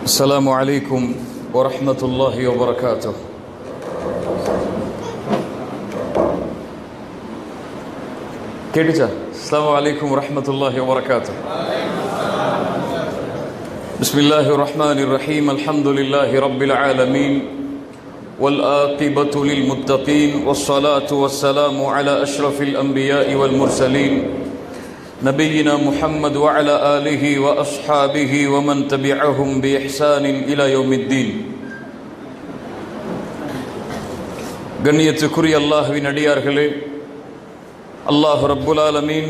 السلام عليكم ورحمة الله وبركاته. கேட்டுச்சா? السلام عليكم ورحمة الله وبركاته. بسم الله الرحمن الرحيم. الحمد لله رب العالمين والعاقبة للمتقين والصلاة والسلام على أشرف الأنبياء والمرسلين نبينا محمد وعلى آله وأصحابه ومن تبعهم بإحسان إلى يوم الدين. கண்ணியத்துக்குரிய அல்லாஹ்வின் அடியார்களே, அல்லாஹ் ரப்புல் ஆலமீன்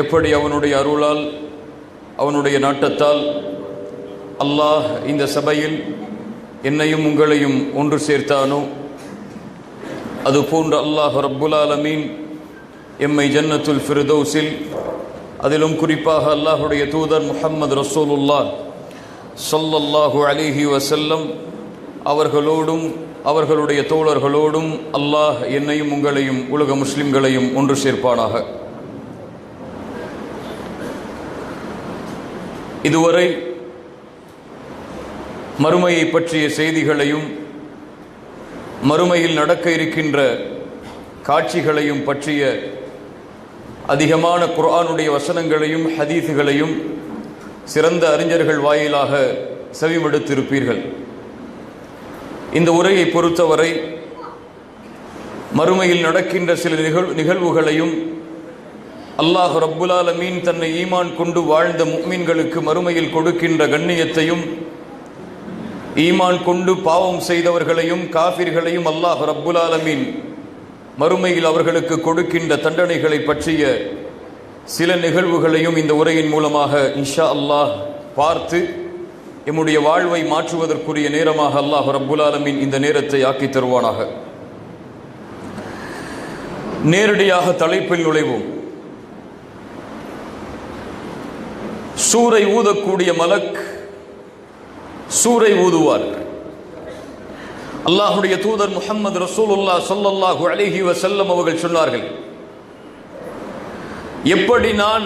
எப்படி அவனுடைய அருளால் அவனுடைய நாட்டத்தால் அல்லாஹ் இந்த சபையில் என்னையும் உங்களையும் ஒன்று சேர்த்தானோ, அதுபோன்று அல்லாஹ் ரப்புல் ஆலமீன் எம்மை ஜன்னத்துல் ஃபிர்தௌஸில், அதிலும் குறிப்பாக அல்லாஹுடைய தூதர் முஹம்மது ரசூலுல்லாஹ் ஸல்லல்லாஹு அலைஹி வஸல்லம் அவர்களோடும் அவர்களுடைய தோழர்களோடும் அல்லாஹ் என்னையும் உங்களையும் உலக முஸ்லிம்களையும் ஒன்று சேர்ப்பானாக. இதுவரை மறுமையை பற்றிய செய்திகளையும் மறுமையில் நடக்க இருக்கின்ற காட்சிகளையும் பற்றிய அதிகமான குர்ஆனுடைய வசனங்களையும் ஹதீஸுகளையும் சிறந்த அறிஞர்கள் வாயிலாக செவிமடுத்திருப்பீர்கள். இந்த உரையை பொறுத்தவரை மறுமையில் நடக்கின்ற சில நிகழ்வுகளையும் அல்லாஹ் ரப்புல் ஆலமீன் தன்னை ஈமான் கொண்டு வாழ்ந்த முஃமின்களுக்கு மறுமையில் கொடுக்கின்ற கண்ணியத்தையும், ஈமான் கொண்டு பாவம் செய்தவர்களையும் காஃபிர்களையும் அல்லாஹ் ரப்புல் ஆலமீன் மறுமையில் அவர்களுக்கு கொடுக்கின்ற தண்டனைகளை பற்றிய சில நிகழ்வுகளையும் இந்த உரையின் மூலமாக இன்ஷா அல்லாஹ் பார்த்து எம்முடைய வாழ்வை மாற்றுவதற்குரிய நேரமாக அல்லாஹ் ரப்புல் ஆலமீன் இந்த நேரத்தை ஆக்கி தருவானாக. நேரடியாக தலைப்பில் நுழைவோம். சூரை ஊதக்கூடிய மலக் சூரை ஊதுவார். அல்லாஹுடைய தூதர் முஹம்மது ரசூலுல்லாஹ் ஸல்லல்லாஹு அலைஹி வஸல்லம் அவர்கள் சொன்னார்கள், எப்படி நான்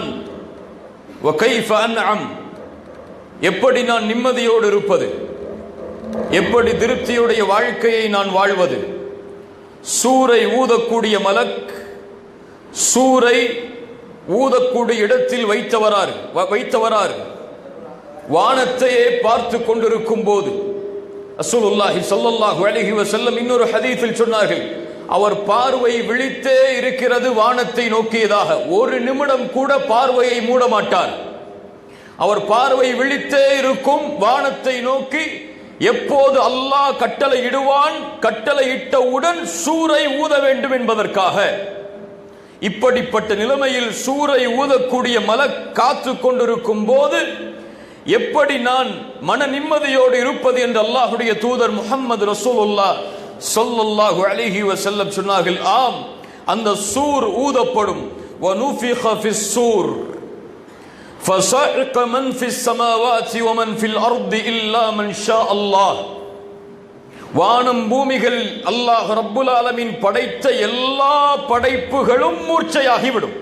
வகைஃப அன்அம், எப்படி நான் நிம்மதியோடு இருப்பது, எப்படி திருப்தியுடைய வாழ்க்கையை நான் வாழ்வது. சூரை ஊதக்கூடிய மலக் சூரை ஊதக்கூடிய இடத்தில் வைத்தவரார் வானத்தையே பார்த்து கொண்டிருக்கும் போது ரசூலுல்லாஹி ஸல்லல்லாஹு அலைஹி வஸல்லம் இன்னொரு ஹதீஸில் சொன்னார்கள், அவர் பார்வை விழித்தே இருக்கிறது வானத்தை நோக்கியதாக. ஒரு நிமிடம் கூட பார்வையை மூட மாட்டார். அவர் பார்வை விழித்தே இருக்கும் வானத்தை நோக்கி. எப்போது அல்லாஹ் கட்டளை இடுவான், கட்டளை இட்டவுடன் சூரை ஊத வேண்டும் என்பதற்காக. இப்படிப்பட்ட நிலைமையில் சூரை ஊதக்கூடிய மலக் காத்து கொண்டிருக்கும் போது எப்படி நான் மன நிம்மதியோடு இருப்பது என்று அல்லாஹுடைய தூதர் முஹம்மது ரசூலுல்லாஹ் ஸல்லல்லாஹு அலைஹி வஸல்லம் சொன்னார்கள். ஆம், அந்த சூர் ஊதப்படும். வனுஃபிக ஃபிஸ் சூர் ஃபஸஅக மன் ஃபிஸ் ஸமாவாதி வமன் ஃபில் அர்தி இல்லா மன் ஷா அல்லாஹ். வானம் பூமிகள் அல்லாஹ் ரப்புல் ஆலமீன் படைத்த எல்லா படைப்புகளும் மூர்ச்சையாகிவிடும்.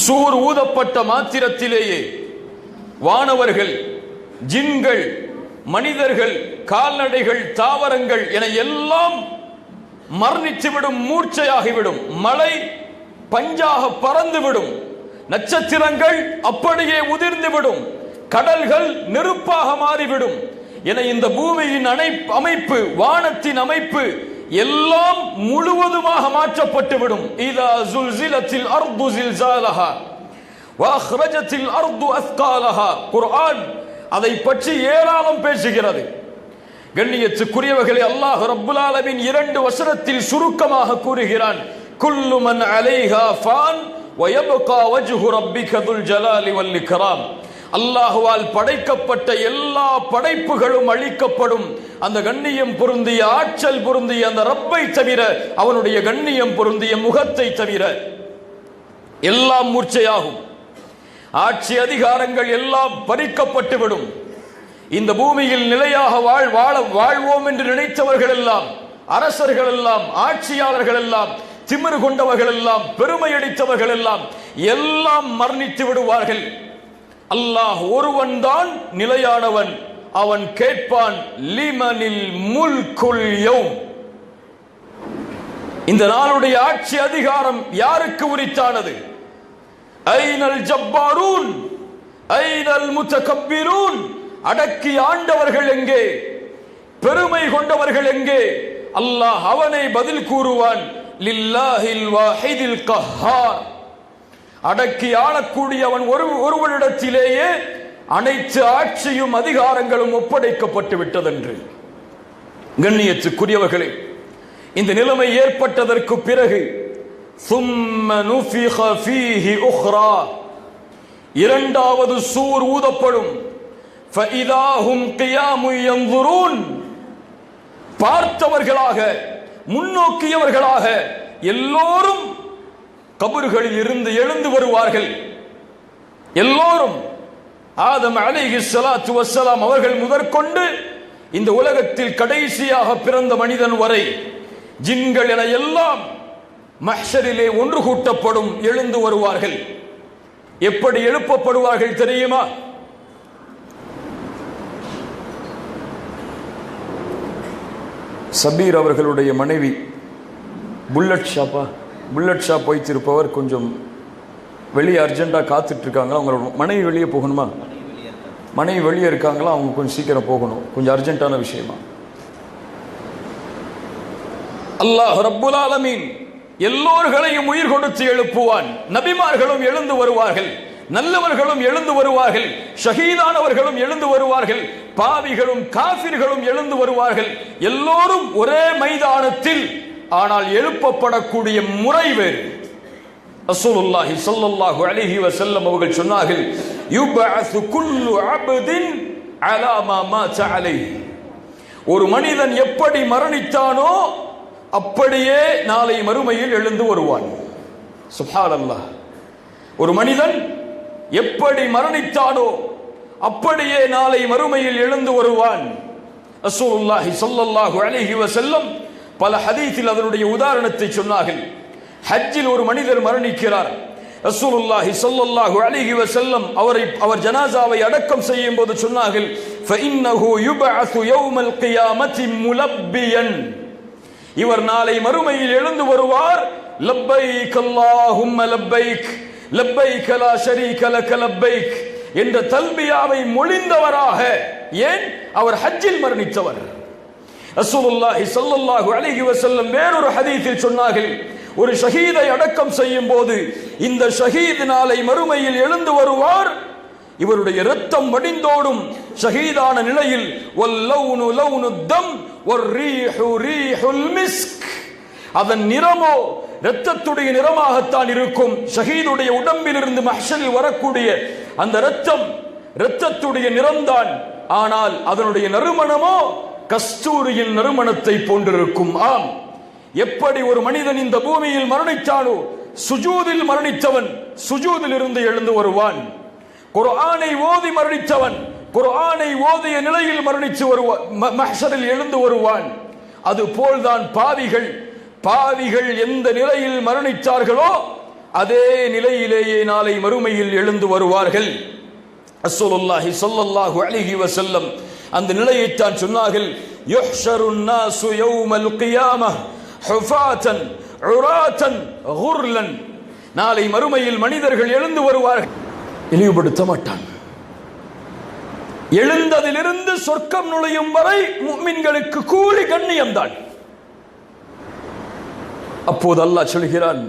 சூர் ஊதப்பட்ட மாத்திரத்திலேயே வானவர்கள், ஜின்கள், மனிதர்கள், கால்நடைகள், தாவரங்கள் என எல்லாம் மரணித்துவிடும், மூர்ச்சையாகிவிடும். மழை பஞ்சாக பறந்துவிடும். நட்சத்திரங்கள் அப்படியே உதிர்ந்துவிடும். கடல்கள் நெருப்பாக மாறிவிடும். என இந்த பூமியின் அமைப்பு, வானத்தின் அமைப்பு எல்லாம் முழுவதுமாக மாற்றப்பட்டுவிடும். இதா ஸுல்ஸிலத்தில் அர்து ஸில்ஸாலஹா வஅக்ரஜத்தில் அர்து அஸ்காலஹா. குர்ஆன் அதை பற்றி ஏராளம் பேசுகிறது. கண்ணியத்துக்குரியவர்களே, அல்லாஹ் ரப்புல் ஆலமீன் 2 வசனத்தில் சுருக்கமாக கூறுகிறான், குல்லு மன் அலைஹா ஃபான் வயப்கா வஜ்ஹு ரப்பிக துல் ஜலாலி வல் இக்ராம். அல்லாஹ்வால் படைக்கப்பட்ட எல்லா படைப்புகளும் அழிக்கப்படும். அந்த கண்ணியம் பொருந்திய, ஆற்றல் பொருந்திய அந்த ரப்பை தவிர, அவனுடைய கண்ணியம் பொருந்திய முகத்தை தவிர எல்லாம் மூர்ச்சையாகும். ஆட்சி அதிகாரங்கள் எல்லாம் பறிக்கப்பட்டுவிடும். இந்த பூமியில் நிலையாக வாழ்வோம் என்று நினைத்தவர்கள் எல்லாம், அரசர்கள் எல்லாம், ஆட்சியாளர்கள் எல்லாம், திமிரு கொண்டவர்கள் எல்லாம், பெருமை அடித்தவர்கள் எல்லாம் மரணித்து விடுவார்கள். அல்லாஹ் ஒருவன் தான் நிலையானவன். அவன் கேட்பான், லிமனில் முல்குல் யௌம், இந்த நாளுடைய ஆட்சி அதிகாரம் யாருக்கு உரித்தானது? ஐனல் ஜப்பாரூன் ஐனல் முத்தகப்பிரூன், அடக்கி ஆண்டவர்கள் எங்கே, பெருமை கொண்டவர்கள் எங்கே? அல்லாஹ் அவனை பதில் கூறுவான், லில்லாஹில் வாஹிதில் கஹ்ஹார், அடக்கி ஆளக்கூடியவன் ஒருவனிடத்திலேயே அனைத்து ஆட்சியும் அதிகாரங்களும் ஒப்படைக்கப்பட்டு விட்டதென்று. கண்ணியத்துக்குரியவர்களே, இந்த நிலைமை ஏற்பட்டதற்கு பிறகு ثُمَّ نُفِخَ فِيهِ أُخْرَى, இரண்டாவது சூர் ஊதப்படும். فَإِذَا هُمْ قِيَامٌ يَنْظُرُونَ, பார்த்தவர்களாக முன்னோக்கியவர்களாக எல்லோரும் கபர்களில் இருந்து எழுந்து வருவார்கள். எல்லோரும் ஆதம் அலைஹிஸ்ஸலாத்து வஸ்ஸலாம் அவர்கள் முதற்கொண்டு இந்த உலகத்தில் கடைசியாக பிறந்த மனிதன் வரை ஜின்கள் என எல்லாம் மஹ்ஷரிலே ஒன்று கூட்டப்படும், எழுந்து வருவார்கள். எப்படி எழுப்பப்படுவார்கள் தெரியுமா? சபீர் அவர்களுடைய மனைவி புல்லட் ஷாப் வைத்திருப்பவர் கொஞ்சம் வெளியே அர்ஜென்ட்டாக காத்துட்டு இருக்காங்க. அவங்களோட மனைவி வெளியே போகணுமா? மனைவி வெளியே இருக்காங்களா? அவங்க கொஞ்சம் சீக்கிரம் போகணும், கொஞ்சம் அர்ஜென்ட்டான விஷயமா. அல்லாஹ் ரப்புல் ஆலமீன் எல்லோர்களையும் உயிர் கொடுத்து எழுப்புவான். நபிமார்களும் எழுந்து வருவார்கள், நல்லவர்களும் எழுந்து வருவார்கள், ஷஹீதானவர்களும் எழுந்து வருவார்கள், பாவிகளும் காஃபிர்களும் எழுந்து வருவார்கள். எல்லோரும் ஒரே மைதானத்தில், ஆனால் எழுப்பப்படக்கூடிய முறை வேறு. ரசூலுல்லாஹி ஸல்லல்லாஹு அலைஹி வஸல்லம் அவர்கள் சொன்னார்கள், யுபஅஸு குல்லு அப்தின் அலா மா மாத அலைஹி, ஒரு மனிதன் எப்படி மரணித்தானோ அப்படியே நாளை மறுமையில் எழுந்து வருவான். சுப்ஹானல்லாஹ், ஒரு மனிதன் எப்படி மரணித்தானோ அப்படியே நாளை மறுமையில் எழுந்து வருவான். ரசூலுல்லாஹி ஸல்லல்லாஹு அலைஹி வஸல்லம் பல ஹதீஸில் அதனுடைய உதாரணத்தை சொன்னார்கள். ஹஜ்ஜில் ஒரு மனிதர் மரணிக்கிறார். ரசூலுல்லாஹி ஸல்லல்லாஹு அலைஹி வஸல்லம் அவர் ஜனாசாவை அடக்கம் செய்யும் போது சொன்னார்கள், ஃபஇன்னஹு யுபஅஸு யௌமல் கியாமத்தி முலப்பியன், இவர் நாளை மறுமையில் எழுந்து வருவார். லப்பைக் அல்லாஹும்ம லப்பைக் லப்பைக் லா ஷரீக லக லப்பைக் என்ற தல்பியாவை மொழிந்தவராக. ஏன்? அவர் ஹஜ்ஜில் மரணித்தவர். ரசூலுல்லாஹி ஸல்லல்லாஹு அலைஹி வஸல்லம் வேறொரு ஹதீஸில் சொன்னார்கள், ஒரு ஷஹீதை அடக்கம் செய்யும் போது இந்த ஷஹீத் நாளை மறுமையில் எழுந்து வருவார். இவருடைய இரத்தம் வடிந்தோடும் ஷஹீதான நிலையில், வல்லௌனு லௌனு தம் வர்ரீஹு ரீஹுல் மிஸ்க், அதன் நிறமோ இரத்தத்துடைய நிறமாகத்தான் இருக்கும். ஷஹீதுடைய உடம்பில் இருந்து மஹ்ஷரில் வரக்கூடிய அந்த இரத்தத்துடைய நிறம்தான், ஆனால் அதனுடைய நறுமணமோ கஸ்தூரியின் நறுமணத்தை போன்றிருக்கும். ஆம், எப்படி ஒரு மனிதன் இந்த பூமியில் மரணித்தானோ, சுஜூதில் மரணித்தவன் சுஜூதில் இருந்து எழுந்து வருவான். குர்ஆனை ஓதி மரணித்தவன் குர்ஆனை ஓதிய நிலையில் மரணித்து வருவான், மஹ்ஷரில் எழுந்து வருவான். அதுபோல்தான் பாவிகள் எந்த நிலையில் மரணித்தார்களோ அதே நிலையிலேயே நாளை மறுமையில் எழுந்து வருவார்கள். ரசூலுல்லாஹி ஸல்லல்லாஹு அலைஹி வஸல்லம் அந்த நிலையைத்தான் சொன்னார்கள், யுஹ்ஷருன் நாசு யௌமல் கியாமஹ் ஹுஃபாத்தன் உராத்தன் குர்லன், நாளை மறுமையில் மனிதர்கள் எழுந்து வருவார்கள். இழிவுபடுத்த மாட்டான். எழுந்ததிலிருந்து சொர்க்கம் நுழையும் வரை முஃமின்களுக்கு கூலி கண்ணியம்தான். அப்போது அல்லாஹ் சொல்கிறான்,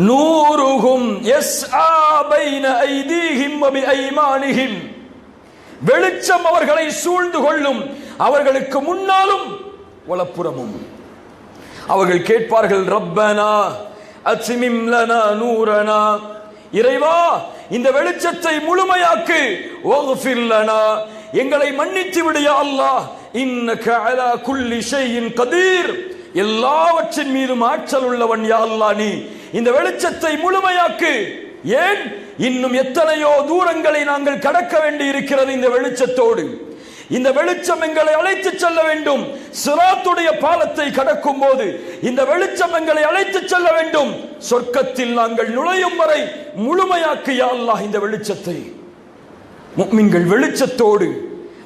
நூருஹும் யஸ்ஆ பைன ஐதீஹிம் வ பிஐமானிஹிம், வெளிச்சம் அவர்களை சூழ்ந்து கொள்ளும், அவர்களுக்கு முன்னாலும் வலப்புறமும். அவர்கள் கேட்பார்கள், ரப்பனா அத்மிம் லனா நூரனா, இறைவா இந்த வெளிச்சத்தை முழுமையாக்கு, வக்ஃபிர் லனா, எங்களை மன்னித்து விடு யா அல்லாஹ், இன்னக அலா குல்லி ஷைஇன் கதீர், எல்லாவற்றின் மீதும் ஆற்றல் உள்ளவன் யா அல்லாஹ், நீ இந்த வெளிச்சத்தை முழுமையாக்கு. ஏன்? இன்னும் எத்தனையோ தூரங்களை நாங்கள் கடக்க வேண்டி இருக்கிறது இந்த வெளிச்சத்தோடு. இந்த வெளிச்சம் எங்களை அழைத்து செல்ல வேண்டும். சிராத்துடைய பாலத்தை கடக்கும் போது இந்த வெளிச்சம் எங்களை அழைத்து செல்ல வேண்டும். சொர்க்கத்தில் நாங்கள் நுழையும் வரை முழுமையாக்கு யா அல்லாஹ் இந்த வெளிச்சத்தை. முஃமின்கள் வெளிச்சத்தோடு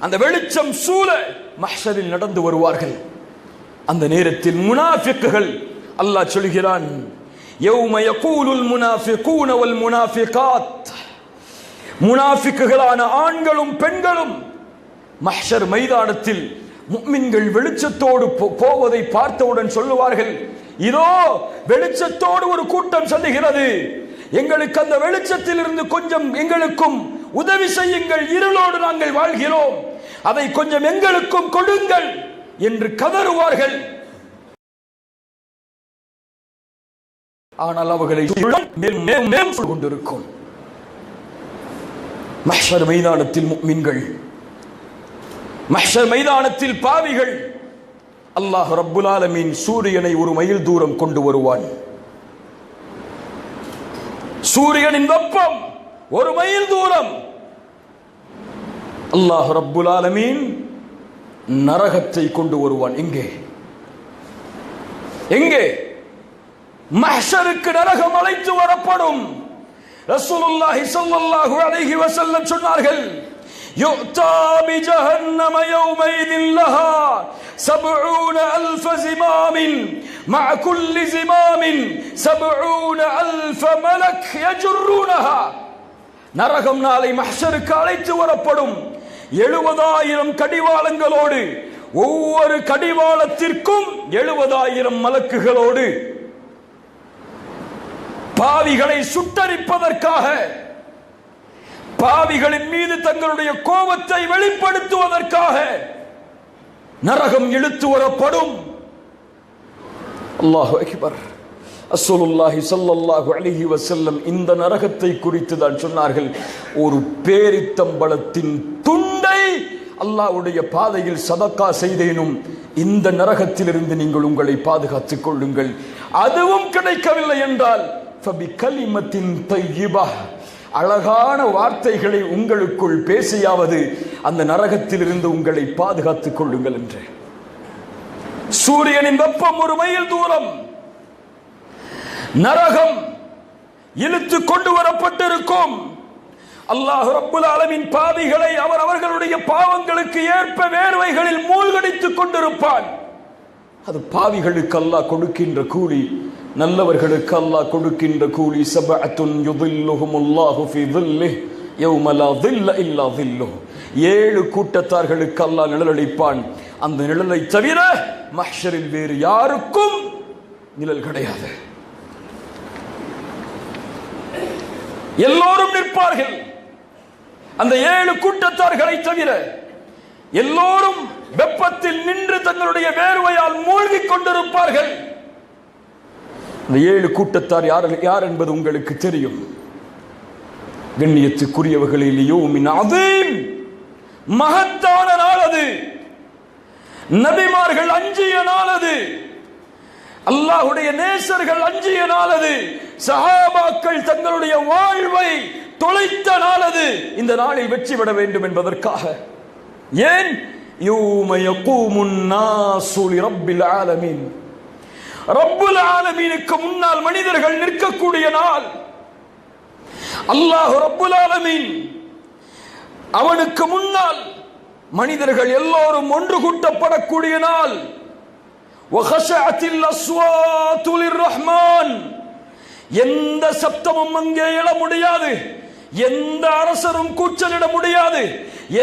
அந்த வெளிச்சம் சூழ மஹ்ஷரில் நடந்து வருவார்கள். அந்த நேரத்தில் முனாஃபிக்குகள், அல்லாஹ் சொல்கிறான், யௌம யகூலுல் முனாஃபிகூன வல் முனாஃபிகாத், முனாஃபிக்குகளான ஆண்களும் பெண்களும் மஹ்ஷர் மைதானத்தில் முஃமின்கள் வெளிச்சத்தோடு போவதை பார்த்தவுடன் சொல்லுவார்கள், இதோ வெளிச்சத்தோடு ஒரு கூட்டம் செல்லுகிறது, எங்களுக்கு அந்த வெளிச்சத்தில் இருந்து கொஞ்சம் எங்களுக்கும் உதவி செய்யுங்கள், இருளோடு நாங்கள் வாழ்கிறோம், அதை கொஞ்சம் எங்களுக்கும் கொடுங்கள் என்று கதறுவார்கள். ஆனால் அவர்களை கொண்டிருக்கும். மஹ்ஷர் மைதானத்தில் முஃமின்கள், மஹ்ஷர் மைதானத்தில் பாவிகள். அல்லாஹ் ரப்புல் ஆலமீன் சூரியனை ஒரு மைல் தூரம் கொண்டு வருவான். சூரியனின் வெப்பம் ஒரு மைல் தூரம். அல்லாஹ் ரப்புல் ஆலமீன் நரகத்தை கொண்டு வருவான். எங்கே எங்கே? மஹ்ஷருக்கு நரகம் அழைத்து வரப்படும். ரசூலுல்லாஹி ஸல்லல்லாஹு அலைஹி வஸல்லம் சொன்னார்கள், யுக்தா பிஜஹன்னம யௌமைதின் லஹா 70,000 ஜிமாமின் மஅ குல்லி ஜிமாமின் 70,000 மலக் யஜுர்ரூனஹா. நரகம் நாளை மஹ்ஷருக்கு அழைத்து வரப்படும் 70,000 கடிவாளங்களோடு, ஒவ்வொரு கடிவாளத்திற்கும் 70,000 மலக்குகளோடு பாவிகளை சுட்டரிப்பதற்காக, பாவிகளின் மீது தங்களுடைய கோபத்தை வெளிப்படுத்துவதற்காக நரகம் இழுத்து வரப்படும். அல்லாஹு அக்பர். ரசூலுல்லாஹி ஸல்லல்லாஹு அலைஹி வஸல்லம் இந்த நரகத்தை குறித்து தான் சொன்னார்கள், ஒரு பேரித்தம்பளத்தின் துண்டை அல்லாஹ்வுடைய பாதையில் சதக்கா செய்தேனும் இந்த நரகத்திலிருந்து நீங்கள் உங்களை பாதுகாத்துக் கொள்ளுங்கள். அதுவும் கிடைக்கவில்லை என்றால் ஃபபிகலிமத்தின் தய்யிபா, அழகான வார்த்தைகளை உங்களுக்குள் பேசியாவது அந்த நரகத்திலிருந்து உங்களை பாதுகாத்துக் கொள்ளுங்கள் என்று. சூரியனின் வெப்பம் ஒரு மைல் தூரம். நரகம் இழுத்து கொண்டு வரப்பட்டிருக்கும். அல்லாஹ் ரப்புல் ஆலமீன் பாவிகளை அவர்களுடைய பாவங்களுக்கு ஏற்ப வேர்வைகளில் மூழ்கடித்துக் கொண்டிருப்பான். அது பாவிகளுக்கு அல்லாஹ் கொடுக்கின்ற கூலி, நல்லவர்களுக்கு அல்லாஹ் கொடுக்கின்ற கூலி. சபஅத்துன் யுதில்லுஹுமுல்லாஹு ஃபீ தில்லிஹி யௌம லா தில்ல இல்லா தில்லுஹு. 7 கூட்டத்தார்களுக்கு அல்லாஹ் நிழலளிப்பான். அந்த நிழலை தவிர மஹ்ஷரில் வேறு யாருக்கும் நிழல் கிடையாது. எல்லோரும் நிற்பார்கள். அந்த 7 கூட்டத்தார்களை தவிர எல்லோரும் வெப்பத்தில் நின்று தங்களுடைய வேர்வையால் மூழ்கிக் கொண்டிருப்பார்கள். அந்த 7 கூட்டத்தார் யார் என்பது உங்களுக்கு தெரியும். கண்ணியத்துக்குரியவர்களில் யௌமின் அதீம், மகத்தான நாள் அது. நபிமார்கள் அஞ்சிய நாள் அது. அல்லாஹ்வுடைய நேசர்கள் அஞ்சிய நாள் அது. சஹாபாக்கள் தங்களுடைய வாழ்வை தொலைத்த நாள் அது. இந்த நாளில் வெற்றி பெற வேண்டும் என்பதற்காக. ஏன்? யௌம யகூமுன் நாஸு லிரப்பில் ஆலமீன், ரப்புல் ஆலமீனுக்கு முன்னால் மனிதர்கள் நிற்கக்கூடிய நாள். அல்லாஹ் ரப்புல் ஆலமீன் அவனுக்கு முன்னால் மனிதர்கள் எல்லோரும் ஒன்று கூட்டப்படக்கூடிய நாள். வஹஷஅத்தில் அஸ்வாது லிர்ரஹ்மான், எந்த சப்தமும் அங்கே எழ முடியாது, எந்த அரசரும் கூச்சலிட முடியாது,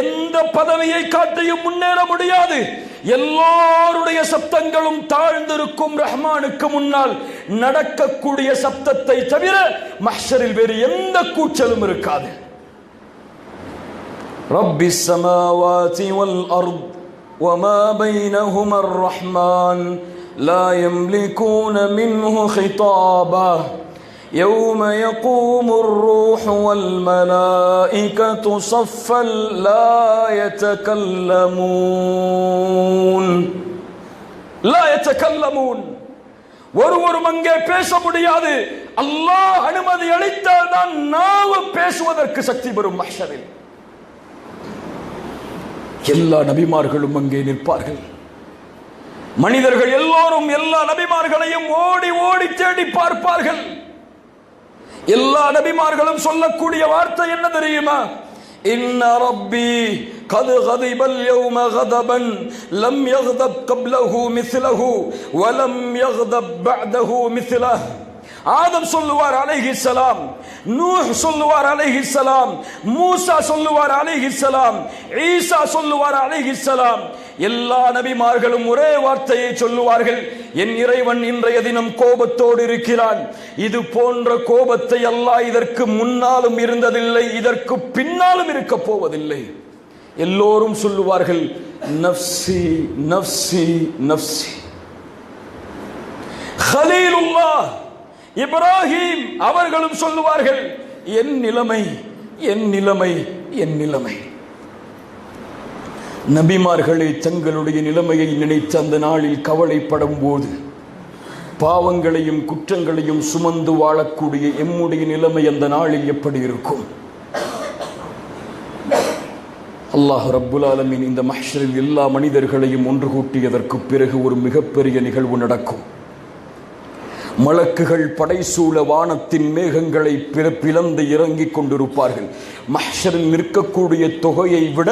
எந்த பதவியை காட்டியும் முன்னேற முடியாது. எல்லோருடைய சப்தங்களும் தாழ்ந்திருக்கும். ரஹ்மானுக்கு முன்னால் நடக்கக்கூடிய சப்தத்தை தவிர மஹ்ஷரில் வேறு எந்த கூச்சலும் இருக்காது. ரப்பிஸ் ஸமாவாதி வல் அர்த் வமா பைனஹுமா அர்-ரஹ்மான் லா யம்லிகூன மின்ஹு ஹிதாபா يوم يقوم الروح والملائكة صفا لا يتكلمون ஒருவரும் அங்கே பேச முடியாது. அல்லாஹ் அனுமதி அளித்தால் தான் நாவு பேசுவதற்கு சக்தி பெறும். மஹ்ஷரில் எல்லா நபிமார்களும் அங்கே நிற்பார்கள். மனிதர்கள் எல்லோரும் எல்லா நபிமார்களையும் ஓடி ஓடி தேடி பார்ப்பார்கள். எல்லா நபிமார்களும் சொல்லக்கூடிய வார்த்தை என்ன தெரியுமா? إن ربي قد غضب اليوم غضبا لم يغضب قبله مثله ولم يغضب بعده مثله. ஆதம் சொல்லுவார் அலைஹிஸ்ஸலாம், நூஹ் சொல்லுவார் அலைஹிஸ்ஸலாம், மூசா சொல்லுவார் அலைஹிஸ்ஸலாம், ஈசா சொல்லுவார் அலைஹிஸ்ஸலாம். எல்லா நபிமார்களும் ஒரே வார்த்தையை சொல்லுவார்கள், என் இறைவன் இன்றைய தினம் கோபத்தோடு இருக்கிறான். இது போன்ற கோபத்தை அல்லாஹ் இதற்கு முன்னாலும் இருந்ததில்லை, இதற்கு பின்னாலும் இருக்க போவதில்லை. எல்லோரும் சொல்லுவார்கள் நஃப்சி நஃப்சி நஃப்சி. கலீலுல்லாஹ் இப்ராஹிம் அவர்களும் சொல்லுவார்கள், என் நிலைமை என் நிலைமை என் நிலைமை. நபிமார்களே தங்களுடைய நிலைமையை நினைத்து அந்த நாளில் கவலைப்படும் போது பாவங்களையும் குற்றங்களையும் சுமந்து வாழக்கூடிய எம்முடைய நிலைமை அந்த நாளில் எப்படி இருக்கும்? அல்லாஹ் ரப்புல் ஆலமீன் இந்த மஹ்ஷரில் எல்லா மனிதர்களையும் ஒன்று கூட்டியதற்கு பிறகு ஒரு மிகப்பெரிய நிகழ்வு நடக்கும். மலக்குகள் படைசூழ வானத்தின் மேகங்களை பிளந்து இறங்கிக் கொண்டிருப்பார்கள். மஹ்ஷரில் நிற்கக்கூடிய தொகையை விட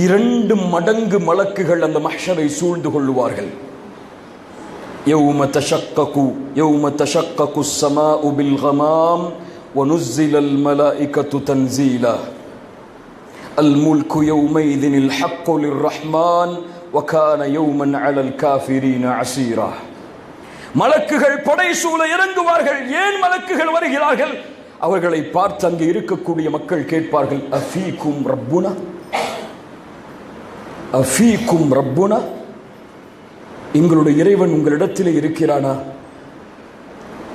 2 மடங்கு மலக்குகள் அந்த மஹ்ஷரை சூழ்ந்து கொள்ளுவார்கள். யௌம தஷக்ககு ஸமாஉ பில் கமாம் வ நுஸ்ஸிலல் மலாயிகத்து தன்ஸீலா. அல் முல்கு யௌமைதினில் ஹக்கு லிர்ரஹ்மான் வ கான யௌமன் அலல் காஃபிரீன அஸீரா. மலக்குகள் படைசூழ இறங்குவார்கள். ஏன் மலக்குகள் வருகிறார்கள்? அவர்களை பார்த்து அங்கே இருக்கக்கூடிய மக்கள் கேட்பார்கள், அஃபீக்கும் ரப்புனா அஃபீக்கும் ரப்புனா, எங்களுடைய இறைவன் உங்களிடத்திலே இருக்கிறானா?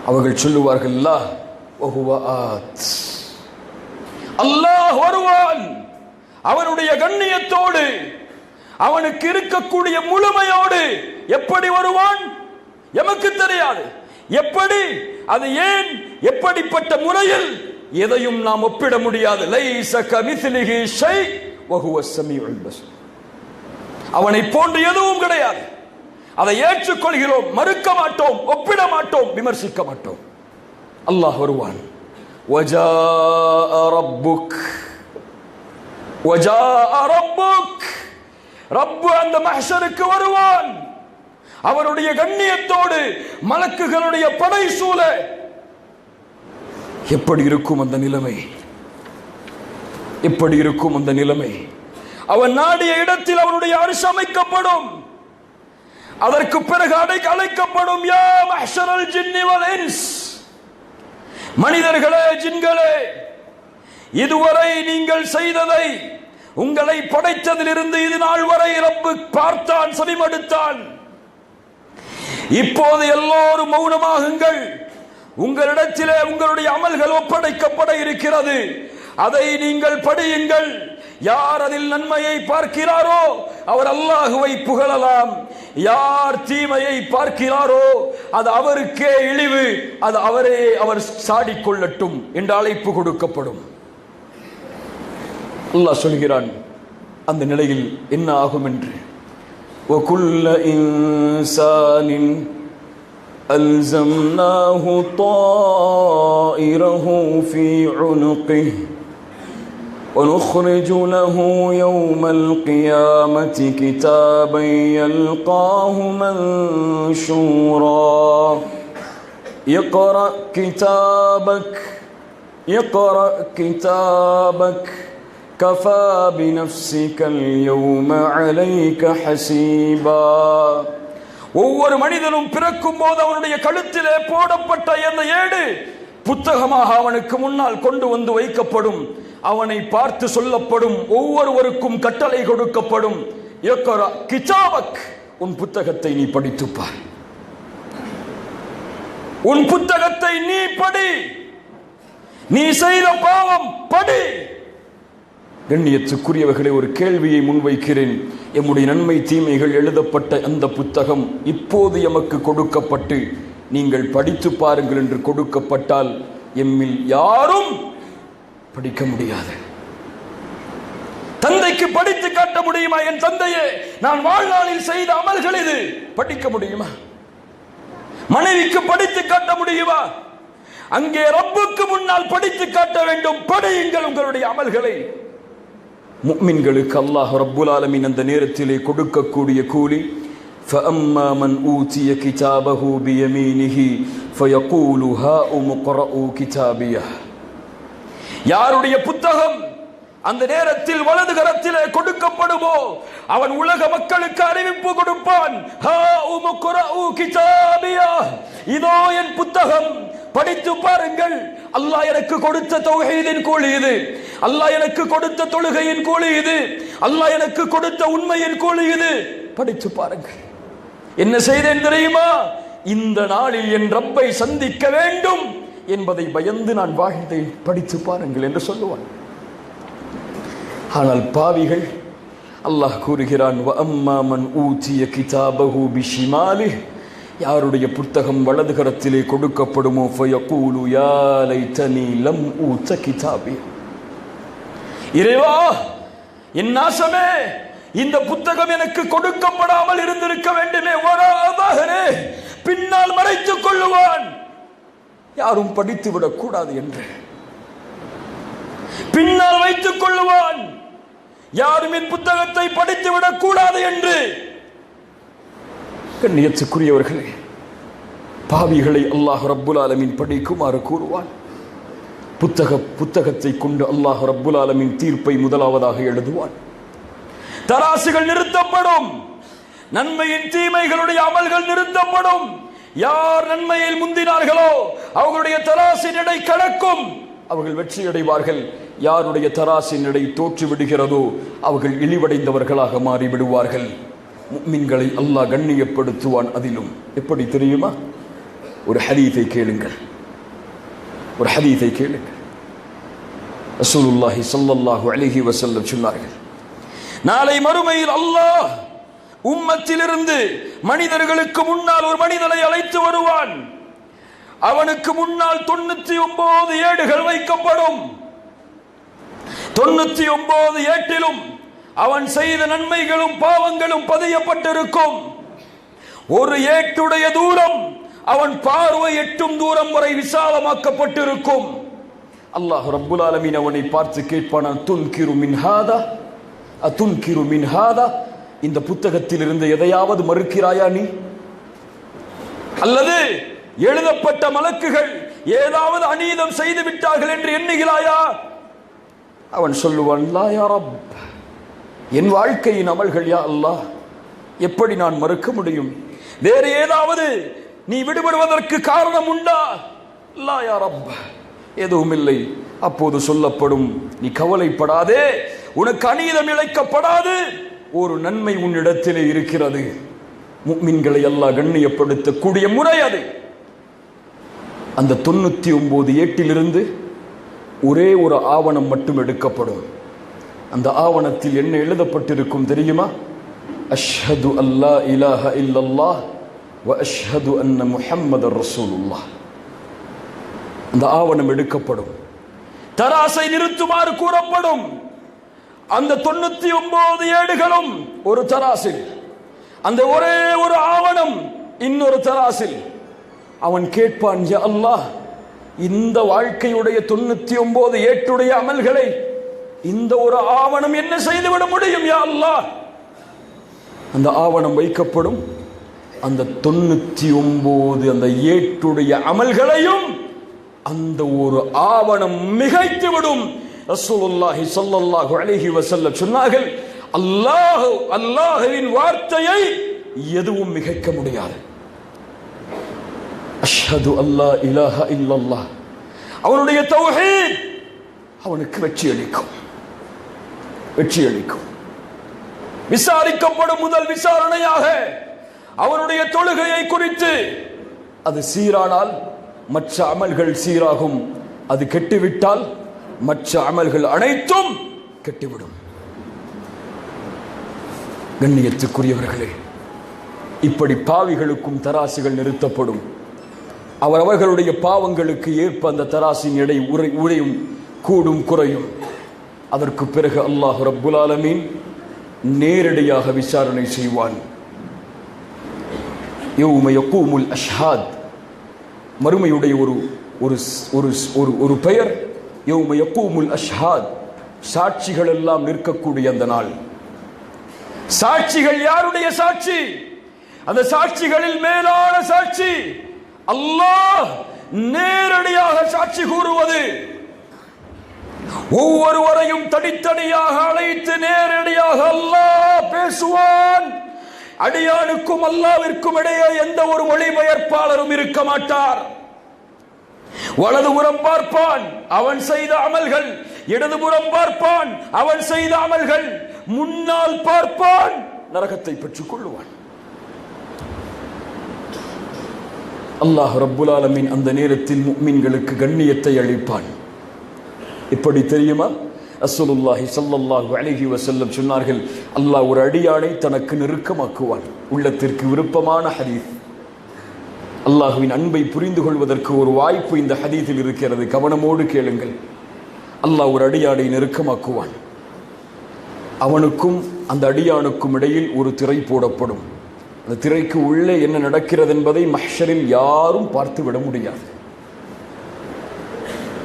அவர்கள் சொல்லுவார்கள், லா வஹுவ ஆத். அல்லாஹ் வருவான், அவனுடைய கண்ணியத்தோடு, அவனுக்கு இருக்கக்கூடிய முழுமையோடு. எப்படி வருவான் எமக்கு தெரியாது. எப்படி, அது ஏன், எப்படிப்பட்ட முறையில், எதையும் நாம் ஒப்பிட முடியாது. லைஸ கமிஸ்லிஹி ஷை வஹுவஸ் ஸமீஉல் பஸீர். அவனை போன்று எதுவும் கிடையாது. அதை ஏற்றுக்கொள்கிறோம், மறுக்க மாட்டோம், ஒப்பிட மாட்டோம், விமர்சிக்க மாட்டோம். அல்லாஹ் வருவான். வஜாஅ ரப்புக் வஜாஅ ரப்புக். ரப்பு அந்த மஹ்ஷருக்கு வருவான், அவருடைய கண்ணியத்தோடு, மலக்குகளுடைய படை சூழ. எப்படி இருக்கும் அந்த நிலைமை? எப்படி இருக்கும் அந்த நிலைமை? அவன் நாடிய இடத்தில் அவனுடைய அர்ஷ் அமைக்கப்படும். அதற்கு பிறகு அழைக்கப்படும், யா மஹ்ஷரல் ஜின்னி வல் இன்ஸ். மனிதர்களே, ஜின்களே, இதுவரை நீங்கள் செய்ததை, உங்களை படைத்ததிலிருந்து இது நாள் வரை ரப்பு பார்த்தான், செவிமடுத்தான். இப்போது எல்லோரும் மௌனமாகுங்கள். உங்களிடத்திலே உங்களுடைய அமல்கள் ஒப்படைக்கப்பட இருக்கிறது. அதை நீங்கள் படியுங்கள். யார் அதில் நன்மையை பார்க்கிறாரோ அவர் அல்லாஹுவை புகழலாம். யார் தீமையை பார்க்கிறாரோ அது அவருக்கே இழிவு, அது அவர் சாடிக்கொள்ளட்டும் என்று அழைப்பு கொடுக்கப்படும். அல்லாஹ் சொல்கிறான் அந்த நிலையில் என்ன ஆகும் என்று. وَكُلَّ إِنسَانٍ أَلْزَمْنَاهُ طَائِرَهُ فِي عُنُقِهِ وَنُخْرِجُ لَهُ يَوْمَ الْقِيَامَةِ كِتَابًا يَلْقَاهُ مَنشُورًا اقْرَأْ كِتَابَكَ كفى بنفسك اليوم عليك حسيبا. ஒவ்வொரு மனிதனும் பிறக்கும் போது அவனுடைய கழுத்திலே போடப்பட்ட அந்த ஏடு புத்தகமாக அவனுக்கு முன்னால் கொண்டு வந்து வைக்கப்படும். அவனை பார்த்து சொல்லப்படும், ஒவ்வொருவருக்கும் கட்டளை கொடுக்கப்படும், இக்ரா கிதாபக், உன் புத்தகத்தை நீ படித்துப் பார், உன் புத்தகத்தை நீ படி, நீ செய்த பாவம் படி. கண்ணியத்துக்குரியவர்களே, ஒரு கேள்வியை முன்வைக்கிறேன். எம்முடைய நன்மை தீமைகள் எழுதப்பட்ட அந்த புத்தகம் இப்போது எமக்கு கொடுக்கப்பட்டு நீங்கள் படித்து பாருங்கள் என்று கொடுக்கப்பட்டால் எம்மில் யாரும் படிக்க முடியாது. தந்தைக்கு படித்து காட்ட முடியுமா? என் தந்தையே, நான் வாழ்நாளில் செய்த அமல்கள் இது, படிக்க முடியுமா? மனைவிக்கு படித்து காட்ட முடியுமா? அங்கே ரப்புக்கு முன்னால் படித்து காட்ட வேண்டும். படியுங்கள் உங்களுடைய அமல்களை. முஃமின்களுக்கு அல்லாஹ் ரப்புல் ஆலமீன் அந்த நேரத்திலே கொடுக்கக்கூடிய கூலி فَأَمَّا مَنْ أُوتِيَ كِتَابَهُ بِيَمِينِهِ فَيَقُولُ هَاؤُمُ اقْرَءُوا كِتَابِيَهْ. யாருடைய புத்தகம் அந்த நேரத்தில் வலது கரத்திலே கொடுக்கப்படுமோ அவன் உலக மக்களுக்கு அறிவிப்பு கொடுப்பான், ஹாஉமு குரஉ கிதாபியா, இதோ என் புத்தகம், படித்து பாருங்கள். அல்லாஹ் எனக்கு கொடுத்த தௌஹீதின் கூலி இது, அல்லாஹ் எனக்கு கொடுத்த தொழுகையின் கூலி இது, அல்லாஹ் எனக்கு கொடுத்த உண்மையின் கூலி இது, படித்து பாருங்கள். என்ன செய்தேன் தெரியுமா? இந்த நாளில் என் ரப்பை சந்திக்க வேண்டும் என்பதை பயந்து நான் வாழ்ந்தேன், படித்து பாருங்கள் என்று சொல்லுவான். ஆனால் பாவிகள், அல்லாஹ் கூறுகிறான், வஅம்மா மன் ஊதிய கிதாபஹு பிஷிமாலிஹ், யாருடைய புத்தகம் வலது கரத்திலே கொடுக்கப்படுமோ ஃபயகூலு யா லைதனி லம் ஊத கிதாபி, இறைவா என் நாசமே, இந்த புத்தகம் எனக்கு கொடுக்கப்படாமல் இருந்திருக்க வேண்டுமே. வராதஹரே, பின்னால் மறைத்துக் கொள்ளுவான், யாரும் படித்து விடக் கூடாது என்று பின்னால் வைத்துக் கொள்ளுவான், யாரும் என் புத்தகத்தை படித்து விடக் கூடாது என்று. கண்ணியத்துக்குரியவர்களே, பாவிகளை அல்லாஹ் ரப்புல் ஆலமீன் படிக்குமாறு கூறுவான். புத்தகத்தை கொண்டு அல்லாஹ் ரப்புல் ஆலமீன் தீர்ப்பை முதலாவதாக எழுதுவான். தராசுகள் நிறுத்தப்படும், நன்மையின் தீமைகளுடைய அமல்கள் நிறுத்தப்படும். யார் நன்மையில் முந்தினார்களோ அவர்களுடைய தராசின் எடை கடக்கும், அவர்கள் வெற்றி அடைவார்கள். யாருடைய தராசின் எடை தோற்று விடுகிறதோ அவர்கள் இழிவடைந்தவர்களாக மாறிவிடுவார்கள். முஃமின்களை அல்லாஹ் கண்ணியப்படுத்துவான். அதிலும் எப்படி தெரியுமா? ஒரு ஹதீஸை கேளுங்கள், ஒரு ஹதீஸை கேளுங்கள். ரசூலுல்லாஹி ஸல்லல்லாஹு அலைஹி வஸல்லம் சொன்னார்கள், நாளை மறுமையில் அல்லாஹ் உம்மத்திலிருந்து மனிதர்களுக்கு முன்னால் ஒரு மனிதனை அழைத்து வருவான். அவனுக்கு முன்னால் 99 ஏடுகள் வைக்கப்படும். 99 ஏட்டிலும் அவன் செய்த நன்மைகளும் பாவங்களும் பதியப்பட்டிருக்கும். ஒரு ஏட்டுடைய தூரம் அவன் பார்வை எட்டும் தூரம் வரை விசாலமாக்கப்பட்டிருக்கும். அல்லாஹ் ரப்புல் ஆலமீன் அவனை பார்த்து கேட்பான், துன்கிரு மின் ஹாதா, அதுன்கிரு மின் ஹாதா, இந்த புத்தகத்தில் இருந்து எதையாவது மறுக்கிறாயா நீ? அல்லது எழுதப்பட்ட மலக்குகள் ஏதாவது அநீதம் செய்து விட்டார்கள் என்று எண்ணுகிறாயா? அவன் சொல்லுவான், லா யா ரப், என் வாழ்க்கையின் அமல்கள் யா அல்லாஹ், எப்படி நான் மறுக்க முடியும்? வேறு ஏதாவது நீ விடுபடுவதற்கு காரணம் உண்டா? லா யா ரப், எதுவும் இல்லை. அப்போது சொல்லப்படும், நீ கவலைப்படாதே, உனக்கு அநீதம் இழைக்கப்படாது, ஒரு நன்மை உன்னிடத்திலே இருக்கிறது. முஃமின்களை அல்லாஹ் கண்ணியப்படுத்தக்கூடிய முறை அது. அந்த 99 ஏட்டிலிருந்து ஒரே ஒரு ஆவணம் மட்டும் எடுக்கப்படும். அந்த ஆவணத்தில் என்ன எழுதப்பட்டிருக்கும் தெரியுமா? அஷ்ஹது அல்லா இலாஹ இல்லல்லாஹ் வ அஷ்ஹது அன்ன முஹம்மதர் ரசூலுல்லாஹ். அந்த ஆவணம் எடுக்கப்படும். தராசை நிறுத்துமாறு கூறப்படும். அந்த 99 ஏடுகளும் ஒரு தராசில், அந்த ஒரே ஒரு ஆவணம் இன்னொரு தராசில். அவன் கேட்பான், யா அல்லாஹ், இந்த வாழ்க்கையுடைய 99 ஏட்டுடைய அமல்களை இந்த ஒரு ஆவணம் என்ன செய்துவிட முடியும் யா அல்லாஹ்? அந்த ஆவணம் வைக்கப்படும். அந்த 99 அந்த ஏட்டுடைய அமல்களையும் அந்த ஒரு ஆவணம் மிகைத்து விடும். ரசூலுல்லாஹி ஸல்லல்லாஹு அலைஹி வஸல்லம் சொன்னார்கள், அல்லாஹ்வின் வார்த்தையை எதுவும் மிகைக்க முடியாது. அஷ்ஹது அல்லா இலாஹ இல்லல்லாஹ், அவனுடைய தௌஹீத் அவனுக்கு வெற்றி அளிக்கும், வெற்றி அளிக்கும். விசாரிக்கப்படும் முதல் விசாரணையாக அவனுடைய தொழுகையை குறித்து, அது சீரானால் மற்ற அமல்கள் சீராகும், அது கெட்டுவிட்டால் மற்ற அமல்கள் அனைத்தும் கெட்டுவிடும். கண்ணியத்துக்குரியவர்களே, இப்படி பாவிகளுக்கும் தராசுகள் நிறுத்தப்படும். அவர்களுடைய பாவங்களுக்கு ஏற்ப அந்த தராசின் எடை உறையும், கூடும், குறையும். அதற்கு பிறகு அல்லாஹ் ரப்புல் ஆலமீன் நேரடியாக விசாரணை செய்வான். யௌம யகூமுல் அஷ்ஹாத், மறுமையுடைய ஒரு பெயர் யௌம யகூமுல் அஷ்ஹாத். சாட்சிகள் எல்லாம் நிற்கக்கூடிய அந்த நாள். சாட்சிகள் யாருடைய சாட்சி? அந்த சாட்சிகளில் மேலான சாட்சி அல்லாஹ் நேரடியாக சாட்சி கூறுவது. ஒவ்வொருவரையும் தனித்தனியாக அழைத்து நேரடியாக அல்லாஹ் பேசுவான். அடியானுக்கும் அல்லாஹ்விற்கும் இடையே எந்த ஒரு மொழிபெயர்ப்பாளரும் இருக்க மாட்டார். வலதுபுறம் பார்ப்பான், அவன் செய்த அமல்கள். இடதுபுறம் பார்ப்பான், அவன் செய்த அமல்கள். முன்னால் பார்ப்பான், நரகத்தை பெற்றுக் கொள்ளுவான். அல்லாஹ் ரப்புல் ஆலமீன் அந்த நேரத்தில் முஃமின்களுக்கு கண்ணியத்தை அளிப்பான். எப்படி தெரியுமா? ரசூலுல்லாஹி ஸல்லல்லாஹு அலைஹி வஸல்லம் சொன்னார்கள், அல்லாஹ் ஒரு அடியானை தனக்கு நெருக்கமாக்குவான். உள்ளத்திற்கு விருப்பமான ஹதீஸ். அல்லாஹ்வின் அன்பை புரிந்து கொள்வதற்கு ஒரு வாய்ப்பு இந்த ஹதீஸில் இருக்கிறது. கவனமோடு கேளுங்கள். அல்லாஹ் ஒரு அடியானை நெருக்கமாக்குவான். அவனுக்கும் அந்த அடியானுக்கும் இடையில் ஒரு திரை போடப்படும். அந்த திரைக்கு உள்ளே என்ன நடக்கிறது என்பதை மஹ்ஷரில் யாரும் பார்த்து விட முடியாது.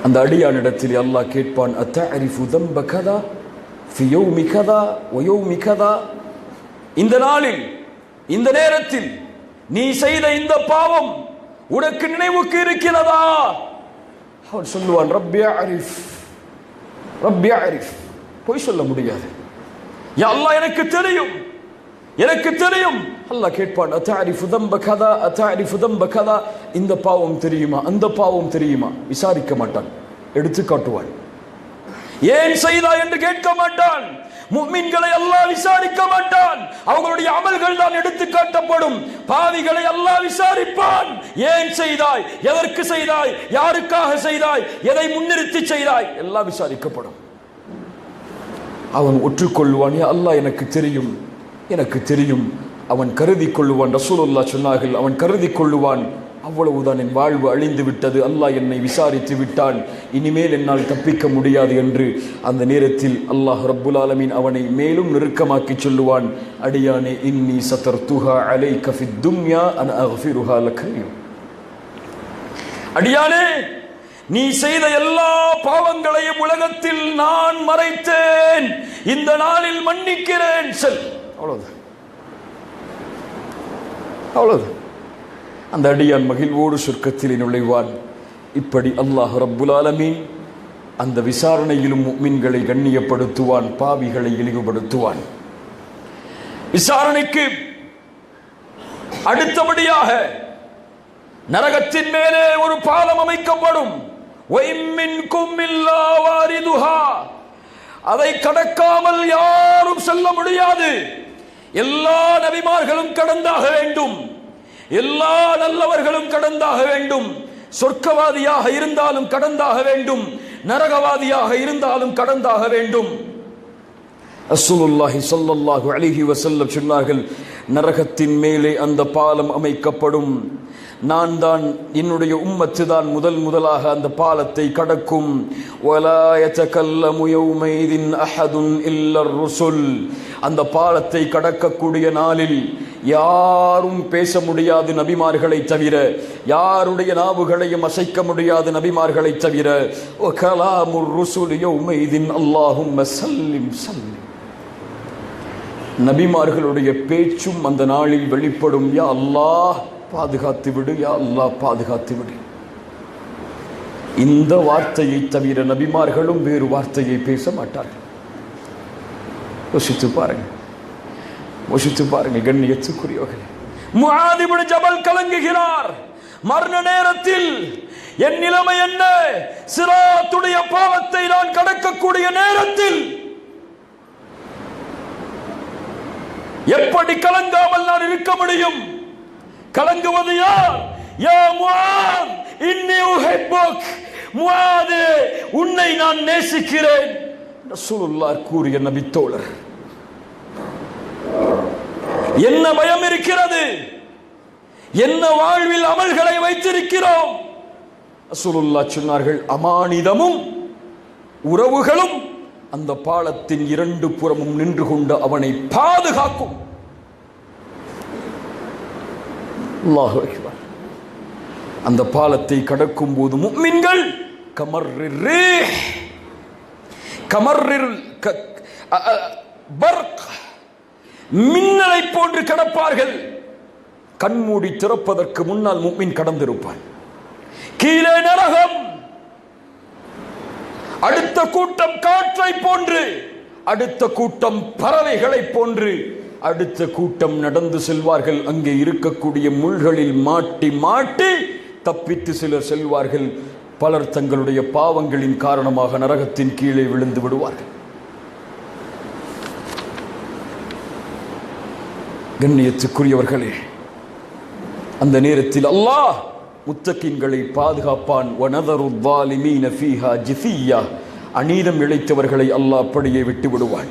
அந்த அடியானிடத்தில் அல்லாஹ் கேட்பான், அத்தஅரிஃபு தம்ப கதா ஃபி யௌமி கதா வ யௌமி கதா. இந்த நாளில், இந்த நேரத்தில் நீ செய்த இந்த பாவம் உனக்கு நினைவுக்கு இருக்கிறதா? அவன் சொல்லுவான், ரப்பி அரிஃப், ரப்பி அரிஃப். போய் சொல்ல முடியாது. யா அல்லாஹ் எனக்கு தெரியும், எனக்கு தெரியும். அல்லாஹ் கேட்பான், அத்தஅரிஃபு தம்ப கதா அத்தஅரிஃபு தம்ப கதா. இந்த பாவம் தெரியுமா, அந்த பாவம் தெரியுமா? விசாரிக்க மாட்டான், எடுத்து காட்டுவான். ஏன் செய்தா என்று கேட்க மாட்டான். முஃமின்களை அல்லாஹ் விசாரிக்க மாட்டான். அவர்களுடைய அமல்கள் தான் எடுத்து காட்டப்படும். பாவிகளை அல்லாஹ் விசாரிப்பான். ஏன் செய்தாய், எதற்கு செய்தாய், யாருக்காக செய்தாய், எதை முன்னிறுத்தி செய்தாய், எல்லாம் விசாரிக்கப்படும். அவன் ஒற்றுக்கொள்வான், யா அல்லாஹ் எனக்கு தெரியும், எனக்கு தெரியும். அவன் கருதி கொள்ளுவான். ரசூலுல்லாஹ் சொன்னார்கள், அவன் கருதி கொள்ளுவான், அவ்வளவுதான், என் வாழ்வு அழிந்து விட்டது, அல்லாஹ் என்னை விசாரித்து விட்டான், இனிமேல் என்னால் தப்பிக்க முடியாது என்று. அந்த நேரத்தில் அல்லாஹ் ரப்புல் ஆலமீன் அவனை மேலும் நெருக்கமாக்கி சொல்லுவான், அடியானே, இன்னி சதர்துஹா அலைக ஃபித் துன்யா அன அக்ஃபிருஹா லக. அடியானே, நீ செய்த எல்லா பாவங்களையும் உலகத்தில் நான் மறைத்தேன், இந்த நாளில் மன்னிக்கிறேன், செல். அவ்வளவுதான், அவ்வளவுதான். அந்த அடியான் மகிழ்வோடு சொர்க்கத்தில் நுழைவான். இப்படி அல்லாஹ் ரப்புல் ஆலமீன் அந்த விசாரணையிலும் முஃமின்களை கண்ணியப்படுத்துவான், பாவிகளை இழிவுபடுத்துவான். விசாரணைக்கு அடுத்தபடியாக நரகத்தின் மேலே ஒரு பாலம் அமைக்கப்படும். அதை கடக்காமல் யாரும் செல்ல முடியாது. எல்லா நபிமார்களும் கடந்தாக வேண்டும், எல்லா நல்லவர்களும் கடந்தாக வேண்டும். சொர்க்கவாதியாக இருந்தாலும் கடந்தாக வேண்டும், நரகவாதியாக இருந்தாலும் கடந்தாக வேண்டும். ரசூலுல்லாஹி ஸல்லல்லாஹு அலைஹி வஸல்லம் சொன்னார்கள், நரகத்தின் மேலே அந்த பாலம் அமைக்கப்படும். நான் தான், என்னுடைய உம்மத்து தான் முதலாக அந்த பாலத்தை கடக்கும். வலா யதகல்லமு யௌமைதின் அஹதுன் இல்லர் ருசுல். அந்த பாலத்தை கடக்கக்கூடிய நாளில் யாரும் பேச முடியாது நபிமார்களை தவிர, யாருடைய நாவுகளையும் அசைக்க முடியாது நபிமார்களை தவிர. வ கலாமுர் ருசுல் யௌமைதின் அல்லாஹும்ம ஸல்லிம் ஸல்லிம். நபிமார்களுடைய பேச்சும் அந்த நாளில் வெளிப்படும், யா அல்லாஹ் பாதுகாத்து விடு, யா அல்லாஹ் பாதுகாத்து விடு. இந்த வார்த்தையை தவிர நபிமார்களும் வேறு வார்த்தையை பேச மாட்டார்கள். யோசித்து பாருங்க, யோசித்து பாருங்க கண்ணியத்துக்குரியவர்களே. முஆத் இப்னு ஜபல் கலங்குகிறார். மரண நேரத்தில் என் நிலைமை என்ன? சிராத்துடைய பாலத்தை நான் கடக்கக்கூடிய நேரத்தில் எப்படி கலங்காமல் நான் இருக்க முடியும்? கலங்குவது யார்? யா முஆத் இன்னி உஹிப்புக். முஆதே, உன்னை நான் நேசிக்கிறேன். ரசூலுல்லாஹ் கூறிய நபி தோழர், என்ன பயம் இருக்கிறது? என்ன வாழ்வில் அமல்களை வைத்திருக்கிறோம்? ரசூலுல்லாஹ் சொன்னார்கள், அமானிதமும் உறவுகளும் அந்த பாலத்தின் இரண்டு புறமும் நின்று கொண்டு அவனை பாதுகாக்கும். அல்லாஹு அக்பர். அந்த பாலத்தை கடக்கும் போது முஃமின்கள் கமர்ரில் பர்க், மின்னலை போன்று கிடப்பார்கள். கண்மூடி திறப்பதற்கு முன்னால் முஃமின் கடந்திருப்பான். கீழே நரகம். அடுத்த கூட்டம் காற்றை போன்று, அடுத்த கூட்டம் பறவைகளை போன்று, அடுத்த கூட்டம் நடந்து செல்வார்கள். அங்கே இருக்கக்கூடிய முள்களில் மாட்டி மாட்டி தப்பித்து சிலர் செல்வார்கள். பலர் தங்களுடைய பாவங்களின் காரணமாக நரகத்தின் கீழே விழுந்து விடுவார்கள். கண்ணியத்துக்குரியவர்களே, அந்த நேரத்தில் அல்லாஹ் முத்தகீன்களை பாதுகாப்பான். வனதரு ظالمين فيها جثيا, அநீதம் இழைத்தவர்களை அல்லாஹ் அப்படியே விட்டு விடுவான்.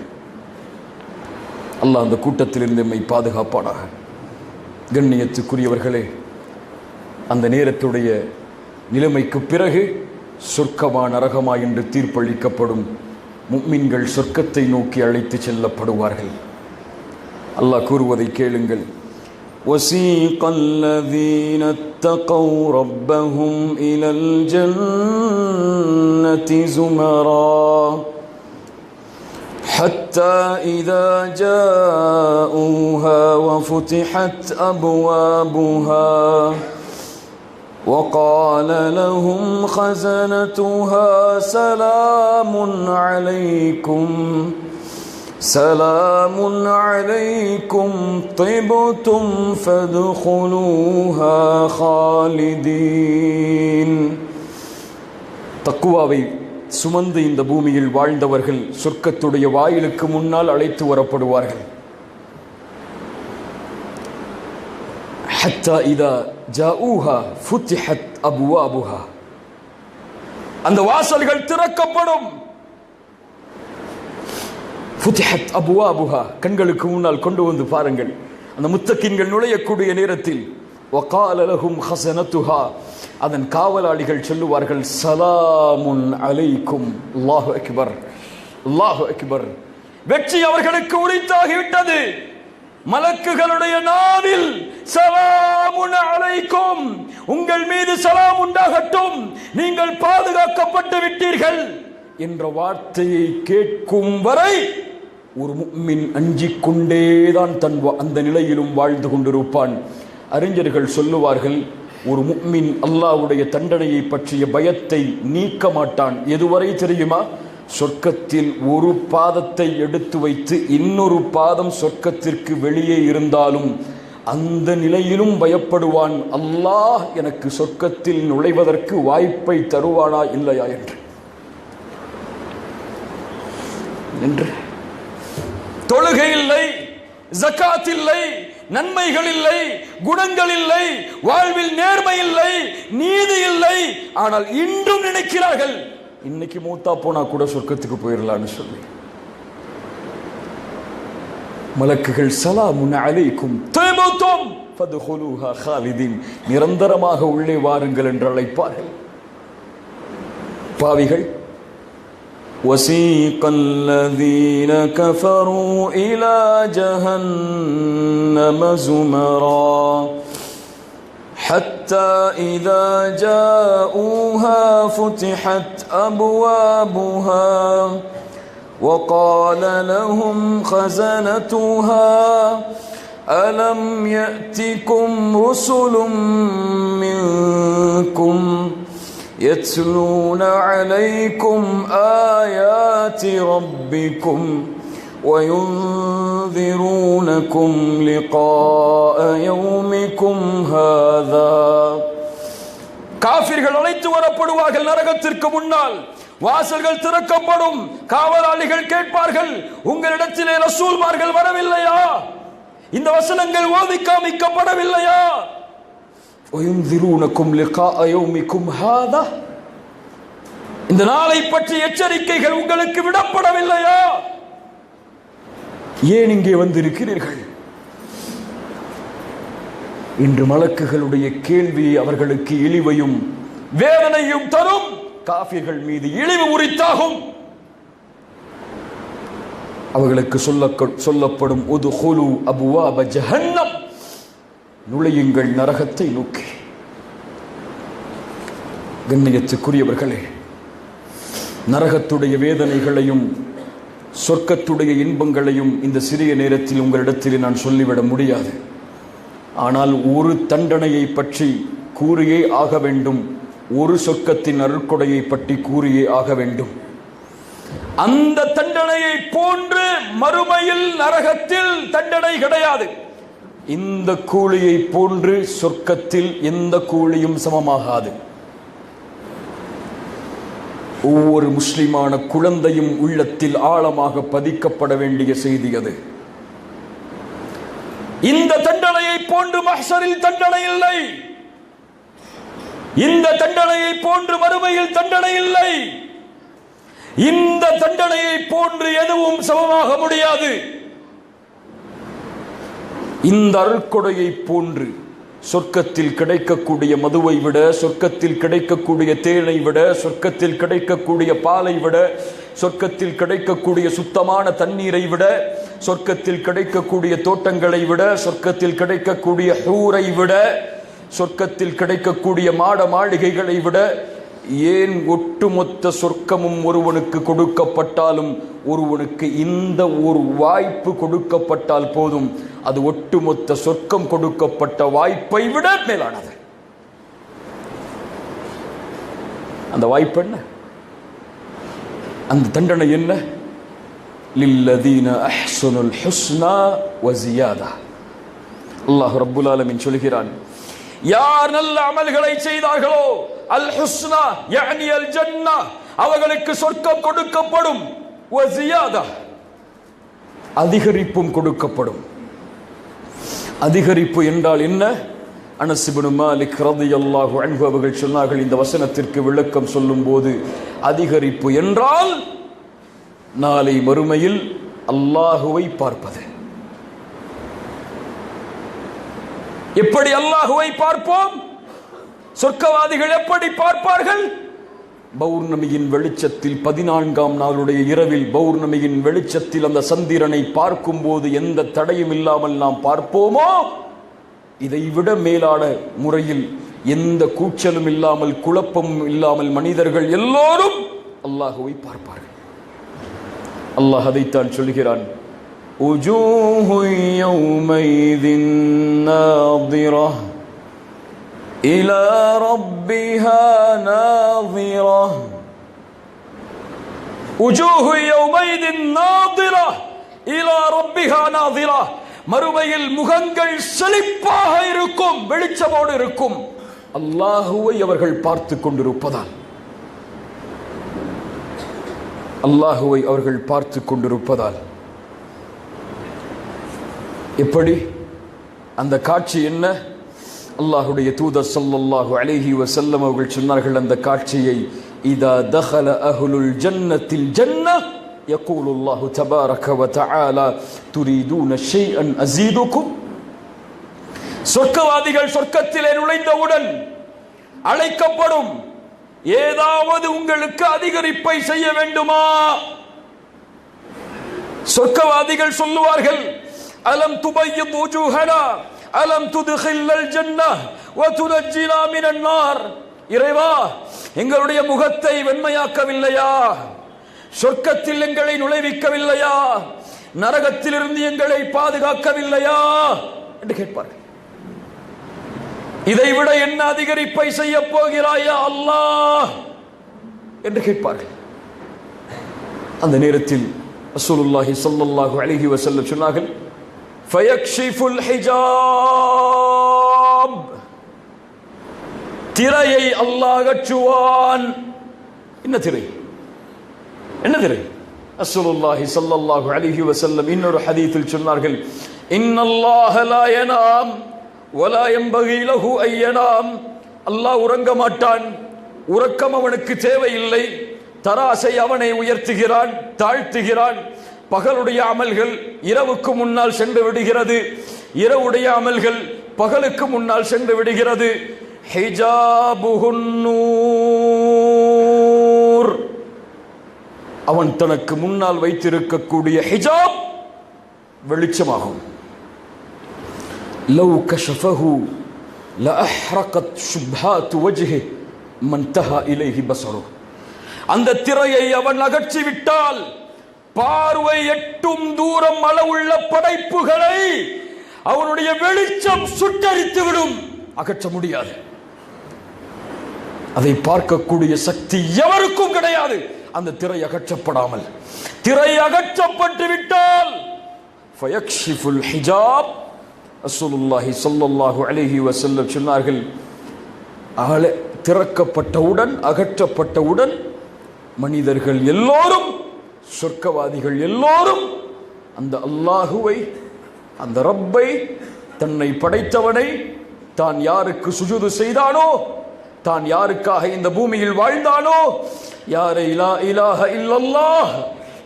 அல்லாஹ் அந்த கூட்டத்திலிருந்து நம்மை பாதுகாப்பானாக. கண்ணியத்துக்குரியவர்களே, அந்த நேரத்துடைய நிலைமைக்கு பிறகு சொர்க்கமா நரகமா என்று தீர்ப்பளிக்கப்படும். முஃமின்கள் சொர்க்கத்தை நோக்கி அழைத்து செல்லப்படுவார்கள். அல்லாஹ் கூறுவதை கேளுங்கள். وَسِيقَ الَّذِينَ اتَّقَوْا رَبَّهُمْ إِلَى الْجَنَّةِ زُمَرًا حَتَّى إِذَا جَاءُوهَا وَفُتِحَتْ أَبْوَابُهَا وَقَالَ لَهُمْ خَزَنَتُهَا سلام عليكم طبتم فادخلوها خالدين. தக்குவாவை சுமந்து இந்த பூமியில் வாழ்ந்தவர்கள் சொர்க்கத்துடைய வாயிலுக்கு முன்னால் அழைத்து வரப்படுவார்கள். حتى إذا جاءوها فتحت أبوابها, அந்த வாசல்கள் திறக்கப்படும். ஃபுதிஹத் அபுவாபுஹா, கண்களுக்கு முன்னால் கொண்டு வந்து பாருங்கள். அந்த முத்தகீன்கள் நுழையக்கூடிய நேரத்தில் வகால லஹும் ஹஸனத்துஹா, அதன் காவலாளிகள் சொல்லுவார்கள் சலாமுன் அலைக்கும். அல்லாஹு அக்பர், அல்லாஹு அக்பர். வெற்றி அவர்களுக்கு உரித்தாகிவிட்டது. மலக்குகளுடைய நாவில் சலாமுன் அலைக்கும், உங்கள் மீது சலாம் உண்டாகட்டும், நீங்கள் பாதுகாக்கப்பட்டு விட்டீர்கள் என்ற வார்த்தையை கேட்கும் வரை ஒரு முஃமின் அஞ்சிக் கொண்டேதான் அந்த நிலையிலும் வாழ்ந்து கொண்டிருப்பான். அறிஞர்கள் சொல்லுவார்கள், ஒரு முஃமின் அல்லாஹ்வுடைய தண்டனையை பற்றிய பயத்தை நீக்க மாட்டான். எதுவரை தெரியுமா? சொர்க்கத்தில் ஒரு பாதத்தை எடுத்து வைத்து இன்னொரு பாதம் சொர்க்கத்திற்கு வெளியே இருந்தாலும் அந்த நிலையிலும் பயப்படுவான். அல்லாஹ் எனக்கு சொர்க்கத்தில் நுழைவதற்கு வாய்ப்பை தருவானா இல்லையா என்று. தொழுகை இல்லை, ஜகாத் இல்லை, நன்மைகள் இல்லை, குணங்கள் இல்லை, வாழ்வில் நேர்மை இல்லை, நீதி இல்லை. ஆனால் இன்றும் நினைக்கிறார்கள் இன்னைக்கு மூத்தா போனா கூட சொர்க்கத்துக்கு போயிடலான்னு சொல்லி. மலக்குகள் சலாமுன் அலைக்கும் திபுதும் ஃபத்ஹுலூஹா காலிதீன், நிரந்தரமாக உள்ளே வாருங்கள் என்று அழைப்பார்கள். பாவிகள் وَسِيقَ الَّذِينَ كَفَرُوا إِلَى جَهَنَّمَ زُمَرًا حَتَّى إِذَا جَاءُوهَا فُتِحَتْ أَبْوَابُهَا وَقَالَ لَهُمْ خَزَنَتُهَا أَلَمْ يَأْتِكُمْ رُسُلٌ مِّنكُمْ يتلون عليكم آيات ربكم وينذرونكم لقاء يومكم هذا. காஃபிர்கள் அழைத்து வரப்படுவார்கள் நரகத்திற்கு முன்னால். வாசல்கள் திறக்கப்படும். காவலாளிகள் கேட்பார்கள், உங்களிடத்திலே ரசூல்மார்கள் வரவில்லையா? இந்த வசனங்கள் ஓதி காமிக்கப்படவில்லையா? وَيُنذِرُونَكُمْ لِقَاءَ يَوْمِكُمْ هَذَا, இந்த நாளை பற்றி எச்சரிக்கைகள் உங்களுக்கு விடப்படவில்லையா? ஏன் இங்கே வந்திருக்கிறீர்கள்? இன்று மலக்குகளுடைய கேள்வி அவர்களுக்கு இழிவையும் வேதனையும் தரும். காஃபிர்கள் மீது இழிவு உரித்தாகும். அவர்களுக்கு சொல்லப்படும் உதுகுலு அபுவாப ஜஹன்னம், நுழையுங்கள் நரகத்தை நோக்கி. கண்ணியத்துக்குரியவர்களே, நரகத்துடைய வேதனைகளையும் சொர்க்கத்துடைய இன்பங்களையும் இந்த சிறிய நேரத்தில் உங்களிடத்தில் நான் சொல்லிவிட முடியாது. ஆனால் ஒரு தண்டனையை பற்றி கூறியே ஆக வேண்டும், ஒரு சொர்க்கத்தின் அருட்கொடையை பற்றி கூறியே ஆக வேண்டும். அந்த தண்டனையை போன்று மறுமையில் நரகத்தில் தண்டனை கிடையாது. இந்த கூலியை போன்று சொர்க்கத்தில் எந்த கூலியும் சமமாகாது. ஒவ்வொரு முஸ்லிமான குழந்தையும் உள்ளத்தில் ஆழமாக பதிக்கப்பட வேண்டிய செய்தி அது. இந்த தண்டனையை போன்று மஹ்ஷரில் தண்டனை இல்லை, இந்த தண்டனையை போன்று மறுமையில் தண்டனை இல்லை, இந்த தண்டனையை போன்று எதுவும் சமமாக முடியாது. இந்த அருட்கொடையை போன்று சொர்க்கத்தில் கிடைக்கக்கூடிய மதுவை விட, சொர்க்கத்தில் கிடைக்கக்கூடிய தேனை விட, சொர்க்கத்தில் கிடைக்கக்கூடிய பாலை விட, சொர்க்கத்தில் கிடைக்கக்கூடிய சுத்தமான தண்ணீரை விட, சொர்க்கத்தில் கிடைக்கக்கூடிய தோட்டங்களை விட, சொர்க்கத்தில் கிடைக்கக்கூடிய ஹூரை விட, சொர்க்கத்தில் கிடைக்கக்கூடிய மாட மாளிகைகளை விட, ஏன் ஒட்டுமொத்த சொர்க்கமும் ஒருவனுக்கு கொடுக்கப்பட்டாலும் ஒருவனுக்கு இந்த ஒரு வாய்ப்பு கொடுக்கப்பட்டால் போதும், அது ஒட்டுமொத்த சொர்க்கம் கொடுக்கப்பட்ட வாய்ப்பை விட மேலானது. அந்த வாய்ப்பு என்ன? அந்த தண்டனை என்ன? லில்லதீன அஹ்ஸனுல் ஹுஸ்னா வ ஜியாதா. அல்லாஹ் ரப்புல் ஆலமீன் சொல்கிறான், யார் நல்ல அமல்களை செய்தார்களோ அல் ஹுஸ்னா யானி அல் ஜன்னா, அவர்களுக்கு சொர்க்கம் கொடுக்கப்படும், வ ஜியாதா, அதிகரிப்பும் கொடுக்கப்படும். அதிகரிப்பு என்றால் என்ன? அனஸ் இப்னு மாலிக் ரலியல்லாஹு அன்ஹு அவர்கள் சொன்னார்கள், இந்த வசனத்திற்கு விளக்கம் சொல்லும் போது, அதிகரிப்பு என்றால் நாளை மறுமையில் அல்லாஹுவை பார்ப்பது. எப்படி அல்லாஹுவை பார்ப்போம்? சொர்க்கவாதிகள் எப்படி பார்ப்பார்கள்? பௌர்ணமியின் வெளிச்சத்தில் 14ஆம் நாளுடைய இரவில் பௌர்ணமியின் வெளிச்சத்தில் அந்த சந்திரனை பார்க்கும் போது எந்த தடையும் இல்லாமல் நாம் பார்ப்போமோ, இதைவிட மேலான முறையில் எந்த கூச்சலும் இல்லாமல் குழப்பமும் இல்லாமல் மனிதர்கள் எல்லோரும் அல்லாஹுவை பார்ப்பார்கள். அல்லாஹ் அதைத்தான் சொல்கிறான், உஜூஹு யௌமைதின் நாதிரஹ் இலா ரப்பிஹா நாதிரஹ். உஜூஹு யௌமைதின் நாதிரஹ் இலா ரப்பிஹா நாதிரஹ். மறுமையில் முகங்கள் செழிப்பாக இருக்கும், வெளிச்சமோடு இருக்கும், அல்லாஹுவை அவர்கள் பார்த்து கொண்டிருப்பதால். அல்லாஹுவை அவர்கள் பார்த்து கொண்டிருப்பதால். எப்படி அந்த காட்சி என்ன? அல்லாஹுடைய தூதர் ஸல்லல்லாஹு அலைஹி வஸல்லம் அவர்கள் சொன்னார்கள், அந்த காட்சியை, இதா தஹல அஹ்லுல் ஜன்னத்தில் ஜன்னஹ் யகூலு அல்லாஹு தபாரக வ தஆலா துரீதுன ஷைஅன் அஸீதுக்கும். சொர்க்கவாதிகள் சொர்க்கத்திலே நுழைந்தவுடன் அழைக்கப்படும், ஏதாவது உங்களுக்கு அதிகரிப்பை செய்ய வேண்டுமா? சொர்க்கவாதிகள் சொல்லுவார்கள், அலம் துபய்யித் வுஜூஹனா அலம் துத்கில்லல் ஜன்னஹ் வ துனஜ்ஜினா மினன் நார். இறைவா, எங்களுடைய முகத்தை வெண்மையாக்கவில்லையா? சொர்க்கத்தில் எங்களை நுழைவிக்கவில்லையா? நரகத்திலிருந்து எங்களை பாதுகாக்கவில்லையா என்று கேட்பார்கள். இதைவிட என்ன அதிகரிப்பை செய்ய போகிறாயா அல்லாஹ் என்று கேட்பார்கள். அந்த நேரத்தில் ரசூலுல்லாஹி ஸல்லல்லாஹு அலைஹி வஸல்லம் சொன்னார்கள், ஃபயக்ஷிஃபுல் ஹிஜாப், திரையை அல்லாஹ் அகற்றுவான். என்ன திரை? என்ன திரை? ரசூலுல்லாஹி ஸல்லல்லாஹு அலைஹி வஸல்லம் இன்னொரு ஹதீஸில் சொன்னார்கள், இன்னல்லாஹ லா யனாம் வலா யம்பகி லஹு அன் யனாம். அல்லாஹ் உறங்க மாட்டான், உறக்கம் அவனுக்கு தேவையில்லை. தராசை அவனை உயர்த்துகிறான், தாழ்த்துகிறான். பகலுடைய அமல்கள் இரவுக்கு முன்னால் சென்று விடுகிறது, இரவுடைய அமல்கள் பகலுக்கு முன்னால் சென்று விடுகிறது. ஹிஜாபுஹுன் நூர், அவன் தனக்கு முன்னால் வைத்திருக்கக்கூடிய ஹிஜாப் வெளிச்சமாகும். லவ் கஷஃபஹு லஅஹ்ரகத் ஷுப்ஹாத் வஜ்ஹி மன்தஹா இலைஹி பஸரு. அந்த திரையை அவன் அகற்றிவிட்டால் பார்வை எட்டும் தூரம் அளவுள்ள படைப்புகளை அவனுடைய வெளிச்சம் சுட்டரித்து விடும். அகற்ற முடியாது. அதை பார்க்கக்கூடிய சக்தி எவருக்கும் கிடையாது. அந்த திரை அகற்றப்படாமல், திரை அகற்றப்பட்டு விட்டால் ஃபயக்ஷிஃபுல் ஹிஜாப், ரசூலுல்லாஹி ஸல்லல்லாஹு அலைஹி வஸல்லம் சொன்னார்கள், திறக்கப்பட்டவுடன், அகற்றப்பட்டவுடன் மனிதர்கள் எல்லோரும், சொர்க்கவாதிகள் எல்லோரும் அந்த அல்லாஹுவை, அந்த ரப்பை, தன்னை படைத்தவனை, தான் யாருக்கு சுஜூது செய்தானோ, தான் யாருக்காக இந்த பூமியில் வாழ்ந்தானோ, யாரை லா இலாஹ இல்லல்லாஹ்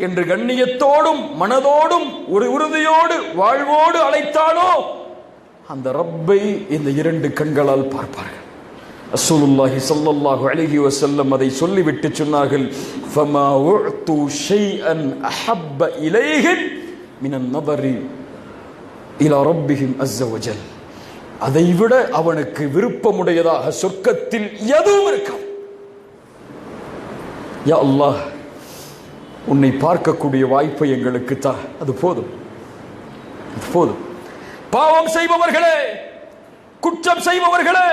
என்று கண்ணியத்தோடும் மனதோடும் ஒரு உறுதியோடு வாழ்வோடு அழைத்தானோ அந்த ரப்பை இந்த இரண்டு கண்களால் பார்ப்பார்கள். ரசூலுல்லாஹி ஸல்லல்லாஹு அலைஹி வஸல்லம் அதை சொல்லிவிட்டு சொன்னார்கள், ஃபமா உஅது ஷைஅன் அஹப்ப இலைஹிம் மினன் நதரி இலா ரப்பிஹிம் அஸ்ஸ வஜல். அதைவிட அவனுக்கு விருப்பமுடையதாக சொர்க்கத்தில் எதுவும் இருக்காது. யா அல்லாஹ், உன்னை பார்க்கக்கூடிய வாய்ப்பை எங்களுக்கு தா, அது போதும், அது போதும். பாவம் செய்பவர்களே, குற்றம் செய்பவர்களே,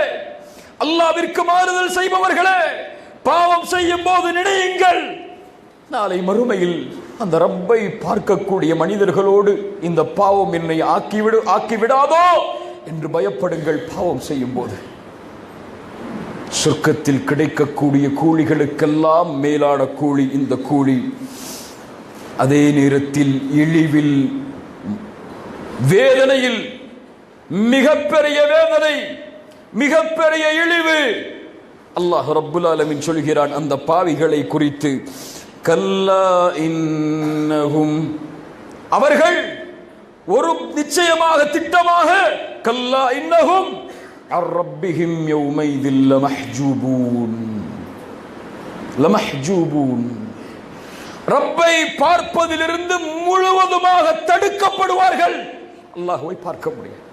அல்லாஹ்விற்கு மாறுதல் செய்பவர்களே, பாவம் செய்யும் போது நினையுங்கள், நாளை மறுமையில் அந்த ரப்பை பார்க்கக்கூடிய மனிதர்களோடு இந்த பாவம் என்னை ஆக்கிவிடாதோ என்று பயப்படுங்கள். பாவம் செய்யும் போது சொர்க்கத்தில் கிடைக்கக்கூடிய கூலிகளுக்கெல்லாம் மேலான கூலி இந்த கூலி. அதே நேரத்தில் இழிவில், வேதனையில், மிகப்பெரிய வேதனை, மிகப்பெரிய இழிவு. அல்லாஹ் ரப்புல் ஆலமீன் சொல்கிறான் அந்த பாவிகளை குறித்து, கல்லா இன்னஹும், அவர்கள் ஒரு நிச்சயமாக, திட்டமாக, கல்லா இன்னஹும் அர் ரப்பிஹிம் யௌமைதில் லமஹ்ஜூபூன், லமஹ்ஜூபூன், ரப்பை பார்ப்பதிலிருந்து முழுவதுமாக தடுக்கப்படுவார்கள். அல்லாஹுவை பார்க்க முடியாது.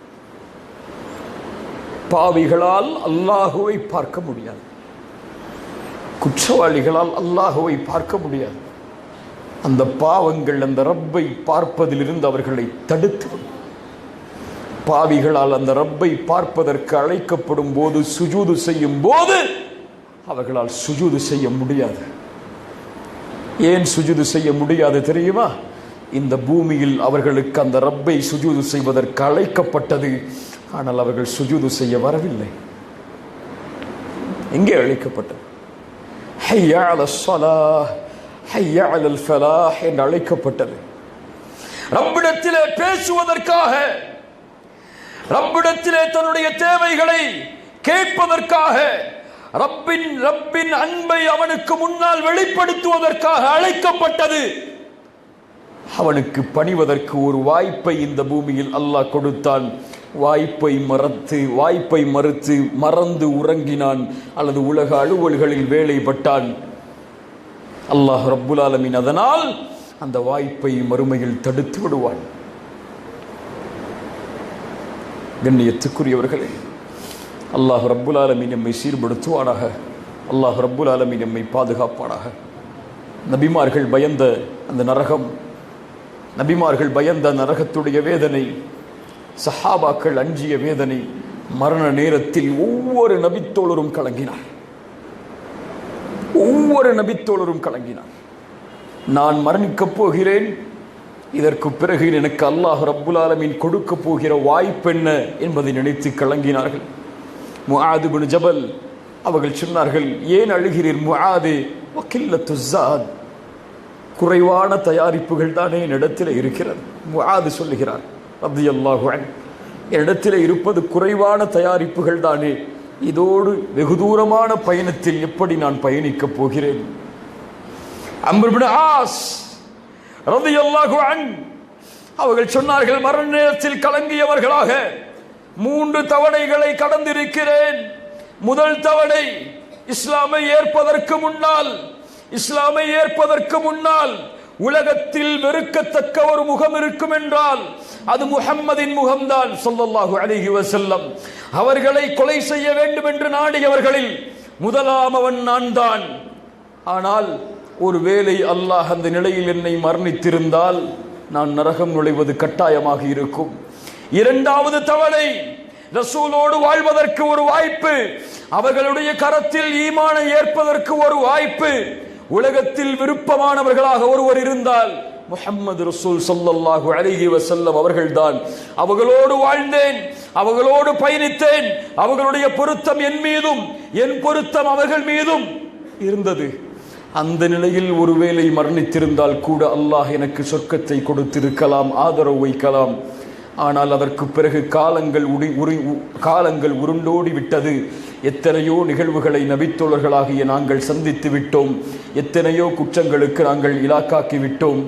பாவிகளால் அல்லாஹுவை பார்க்க முடியாது. குற்றவாளிகளால் அல்லாஹுவை பார்க்க முடியாது. அந்த பாவங்கள் அந்த ரப்பை பார்ப்பதிலிருந்து அவர்களை தடுத்து, பாவிகளால் அந்த ரப்பை பார்ப்பதற்கு அழைக்கப்படும் போது, சுஜூது செய்யும் போது அவர்களால் சுஜூது செய்ய முடியாது. ஏன் சுஜூது செய்ய முடியாது தெரியுமா? இந்த பூமியில் அவர்களுக்கு அந்த ரப்பை சுஜூது செய்வதற்கு அழைக்கப்பட்டது. ஆனால் அவர்கள் சுஜூது செய்ய வரவில்லை. எங்கே அழைக்கப்பட்டது? ஹய்யா அலஸ் ஸலாஹ், ஹய்யா அலல் ஃபலாஹ் என்று அழைக்கப்பட்டது. ரப்பிடத்திலே பேசுவதற்காக, ரப்பிடத்திலே தன்னுடைய தேவைகளை கேட்பதற்காக, ரப்பின் அன்பை அவனுக்கு முன்னால் வெளிப்படுத்துவதற்காக அழைக்கப்பட்டது. அவனுக்கு பணிவதற்கு ஒரு வாய்ப்பை இந்த பூமியில் அல்லாஹ் கொடுத்தான். வாய்ப்பை மறுத்து மறந்து உறங்கினான் அல்லது உலக அலுவல்களில் வேலைப்பட்டான். அல்லாஹ் ரப்புல் ஆலமீன் அதனால் அந்த வாய்ப்பை மறுமையில் தடுத்து விடுவான். கண்ணியத்துக்குரியவர்களே, அல்லாஹ் ரப்புல் ஆலமீன் நம்மை சீர்படுத்துவானாக. அல்லாஹ் ரப்புல் ஆலமீன் நம்மை பாதுகாப்பானாக. நபிமார்கள் பயந்த அந்த நரகம், நபிமார்கள் பயந்த நரகத்துடைய வேதனை, சஹாபாக்கள் அஞ்சிய வேதனை, மரண நேரத்தில் ஒவ்வொரு நபித்தோழரும் கலங்கினார். ஒவ்வொரு நபித்தோழரும் கலங்கினார். நான் மரணிக்கப் போகிறேன், இதற்கு பிறகு எனக்கு அல்லாஹ் ரப்புல் ஆலமீன் கொடுக்க போகிற வாய்ப்பு என்ன என்பதை நினைத்து கலங்கினார்கள். முஆது பின் ஜபல் அவர்கள் சொன்னார்கள், ஏன் அழுகிறீர் முஆது? வகில்லத்து ஸாத், குறைவான தயாரிப்புகள் தானே என்னிடத்தில் இருக்கிறது. முஆது சொல்லுகிறார் ரலியல்லாஹு அன்ஹு, என்னிடத்தில் இருப்பது குறைவான தயாரிப்புகள் தானே, இதோடு வெகு தூரமான பயணத்தில் எப்படி நான் பயணிக்கப் போகிறேன்? அம்ர் இப்னு ஆஸ் ரலியல்லாஹு அன்ஹு அவர்கள் சொன்னார்கள், மரண நேரத்தில் கலங்கியவர்களாக 3 தவணைகளை கடந்திருக்கிறேன். முதல் தவணை இஸ்லாமை ஏற்பதற்கு முன்னால் உலகத்தில் வெறுக்கத்தக்க ஒரு முகம் இருக்கும் என்றால் அது முஹம்மதின் முகம்தான் ஸல்லல்லாஹு அலைஹி வஸல்லம். அவர்களை கொலை செய்ய வேண்டும் என்று நாடியவர்களில் முதலாமவன் நான் தான். ஆனால் ஒருவேளை அல்லாஹ் அந்த நிலையில் என்னை மரணித்திருந்தால் நான் நரகம் நுழைவது கட்டாயமாக இருக்கும். இரண்டாவது தவணை ரசூலோடு வாழ்வதற்கு ஒரு வாய்ப்பு, அவர்களுடைய கரத்தில் ஈமானை ஏற்பதற்கு ஒரு வாய்ப்பு. உலகத்தில் விருப்பமானவர்களாக ஒருவர் இருந்தால் முஹம்மது ரசூல் ஸல்லல்லாஹு அலைஹி வஸல்லம் அவர்கள்தான். அவர்களோடு வாழ்ந்தேன், அவர்களோடு பயணித்தேன், அவர்களுடைய பொருத்தம் என் மீதும் என் பொருத்தம் அவர்கள் மீதும் இருந்தது. அந்த நிலையில் ஒருவேளை மரணித்திருந்தால் கூட அல்லாஹ் எனக்கு சொர்க்கத்தை கொடுத்திருக்கலாம், ஆதரவு வைக்கலாம். ஆனால் அதற்கு பிறகு காலங்கள் உருண்டோடி விட்டது. எத்தனையோ நிகழ்வுகளை நபித்தோழர்களாகிய நாங்கள் சந்தித்து விட்டோம், எத்தனையோ குற்றங்களுக்கு நாங்கள் இலாக்காக்கி விட்டோம்.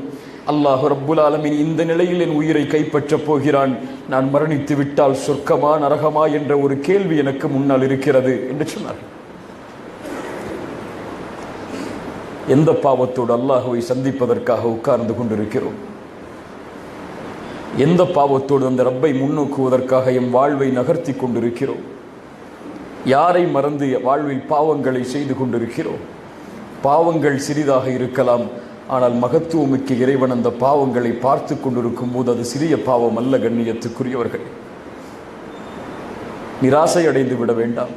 அல்லாஹ் ரப்புல் ஆலமீன் இந்த நிலையில் என் உயிரை கைப்பற்றப் போகிறான், நான் மரணித்து விட்டால் சொர்க்கமா நரகமா என்ற ஒரு கேள்வி எனக்கு முன்னால் இருக்கிறது என்று சொன்னார். எந்த பாவத்தோடு அல்லாஹுவை சந்திப்பதற்காக உட்கார்ந்து கொண்டிருக்கிறோம்? எந்த பாவத்தோடு அந்த ரப்பை முன்னோக்குவதற்காக எம் வாழ்வை நகர்த்தி கொண்டிருக்கிறோம்? யாரை மறந்து வாழ்வில் பாவங்களை செய்து கொண்டிருக்கிறோம்? பாவங்கள் சிறிதாக இருக்கலாம், ஆனால் மகத்துவமிக்க இறைவன் அந்த பாவங்களை பார்த்து கொண்டிருக்கும் போது அது சிறிய பாவம் அல்ல. கண்ணியத்துக்குரியவர்கள், நிராசை அடைந்து விட வேண்டாம்,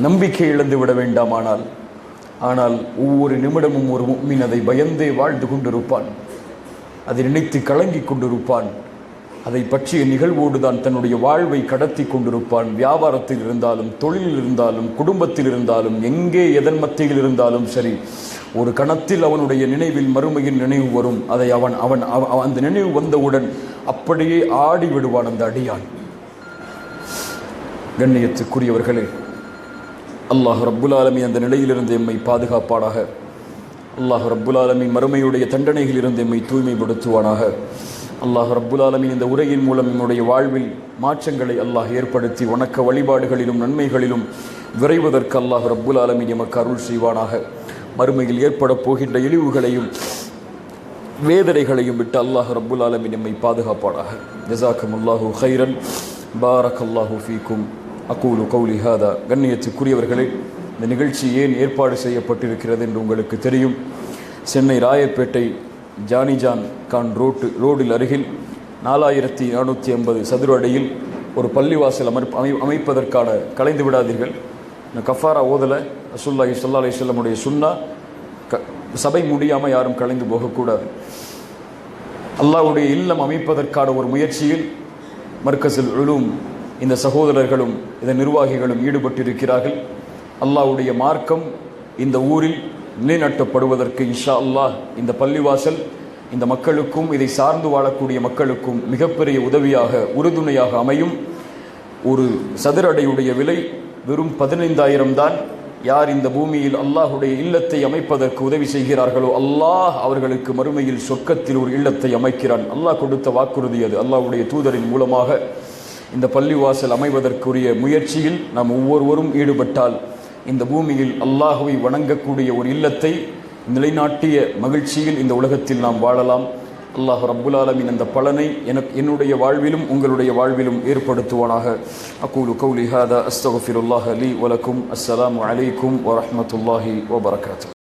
நம்பிக்கை இழந்து விட வேண்டாம். ஆனால் ஒவ்வொரு நிமிடமும் ஒரு முஃமின் அதை பயந்தே வாழ்ந்து கொண்டிருப்பான், அதை நினைத்து கலங்கி கொண்டிருப்பான், அதை பற்றிய நிகழ்வோடு தான் தன்னுடைய வாழ்வை கடத்தி கொண்டிருப்பான். வியாபாரத்தில் இருந்தாலும், தொழிலில் இருந்தாலும், குடும்பத்தில் இருந்தாலும், எங்கே எதன் மத்தியில் இருந்தாலும் சரி, ஒரு கணத்தில் அவனுடைய நினைவில் மறுமையின் நினைவு வரும். அதை அவன் அந்த நினைவு வந்தவுடன் அப்படியே ஆடி விடுவான் அந்த அடியான். கண்ணியத்துக்குரியவர்களே, அல்லாஹ் ரப்புல் ஆலமீன் அந்த நிலையிலிருந்து எம்மை பாதுகாப்பானாக. அல்லாஹ் ரப்புல் ஆலமீன் மறுமையுடைய தண்டனைகளிலிருந்து எம்மை தூய்மைப்படுத்துவானாக. அல்லாஹ் ரப்புல் ஆலமீன் இந்த உரையின் மூலம் என்னுடைய வாழ்வில் மாற்றங்களை அல்லாஹ் ஏற்படுத்தி வணக்க வழிபாடுகளிலும் நன்மைகளிலும் விரைவதற்கு அல்லாஹ் ரப்புல் ஆலமீன் எமக்கு அருள் செய்வானாக. மறுமையில் ஏற்பட போகின்ற இழிவுகளையும் வேதனைகளையும் விட்டு அல்லாஹ் ரப்புல் ஆலமீன் எம்மை பாதுகாப்பானாக. ஜஸாக்குமுல்லாஹு கைரன், பாரக்கல்லாஹு ஃபீக்கும், அகூலு கௌலி ஹாதா. கண்ணியத்துக்குரியவர்களே, இந்த நிகழ்ச்சி ஏன் ஏற்பாடு செய்யப்பட்டிருக்கிறது என்று உங்களுக்கு தெரியும். சென்னை ராயப்பேட்டை ஜானிஜான் கான் ரோடில் அருகில் 4450 சதுர அடியில் ஒரு பள்ளிவாசல் அமைப்பதற்கான, கலைந்து விடாதீர்கள், கஃபாரா ஓதலை, ரசூலுல்லாஹி ஸல்லல்லாஹு அலைஹி வஸல்லமுடைய சுன்னா, சபை முடியாமல் யாரும் கலைந்து போகக்கூடாது. அல்லாஹ்வுடைய இல்லம் அமைப்பதற்கான ஒரு முயற்சியில் மர்கஸுல் உலூம் இந்த சகோதரர்களும் இந்த நிர்வாகிகளும் ஈடுபட்டிருக்கிறார்கள். அல்லாஹ்வுடைய மார்க்கம் இந்த ஊரில் நிலைநாட்டப்படுவதற்கு இன்ஷா அல்லாஹ் இந்த பள்ளிவாசல் இந்த மக்களுக்கும் இதை சார்ந்து வாழக்கூடிய மக்களுக்கும் மிகப்பெரிய உதவியாக, உறுதுணையாக அமையும். ஒரு சதுர அடியுடைய விலை வெறும் 15,000 தான். யார் இந்த பூமியில் அல்லாஹுடைய இல்லத்தை அமைப்பதற்கு உதவி செய்கிறார்களோ அல்லாஹ் அவர்களுக்கு மறுமையில் சொர்க்கத்தில் ஒரு இல்லத்தை அமைக்கிறான். அல்லாஹ் கொடுத்த வாக்குறுதி அது. அல்லாஹ்வுடைய தூதரின் மூலமாக இந்த பள்ளிவாசல் அமைவதற்குரிய முயற்சியில் நாம் ஒவ்வொருவரும் ஈடுபட்டால் இந்த பூமியில் அல்லாஹுவை வணங்கக்கூடிய ஒரு இல்லத்தை நிலைநாட்டிய மகிழ்ச்சியில் இந்த உலகத்தில் நாம் வாழலாம். அல்லாஹ் ரப்புல் ஆலமீன் அந்த பலனை என்னுடைய வாழ்விலும் உங்களுடைய வாழ்விலும் ஏற்படுத்துவானாக. அகூலு கௌலி ஹாதா, அஸ்தக்ஃபிருல்லாஹ லீ வலக்கும். அஸ்ஸலாமு அலைக்கும் வரஹ்மத்துல்லாஹி வபரகாத்துஹு.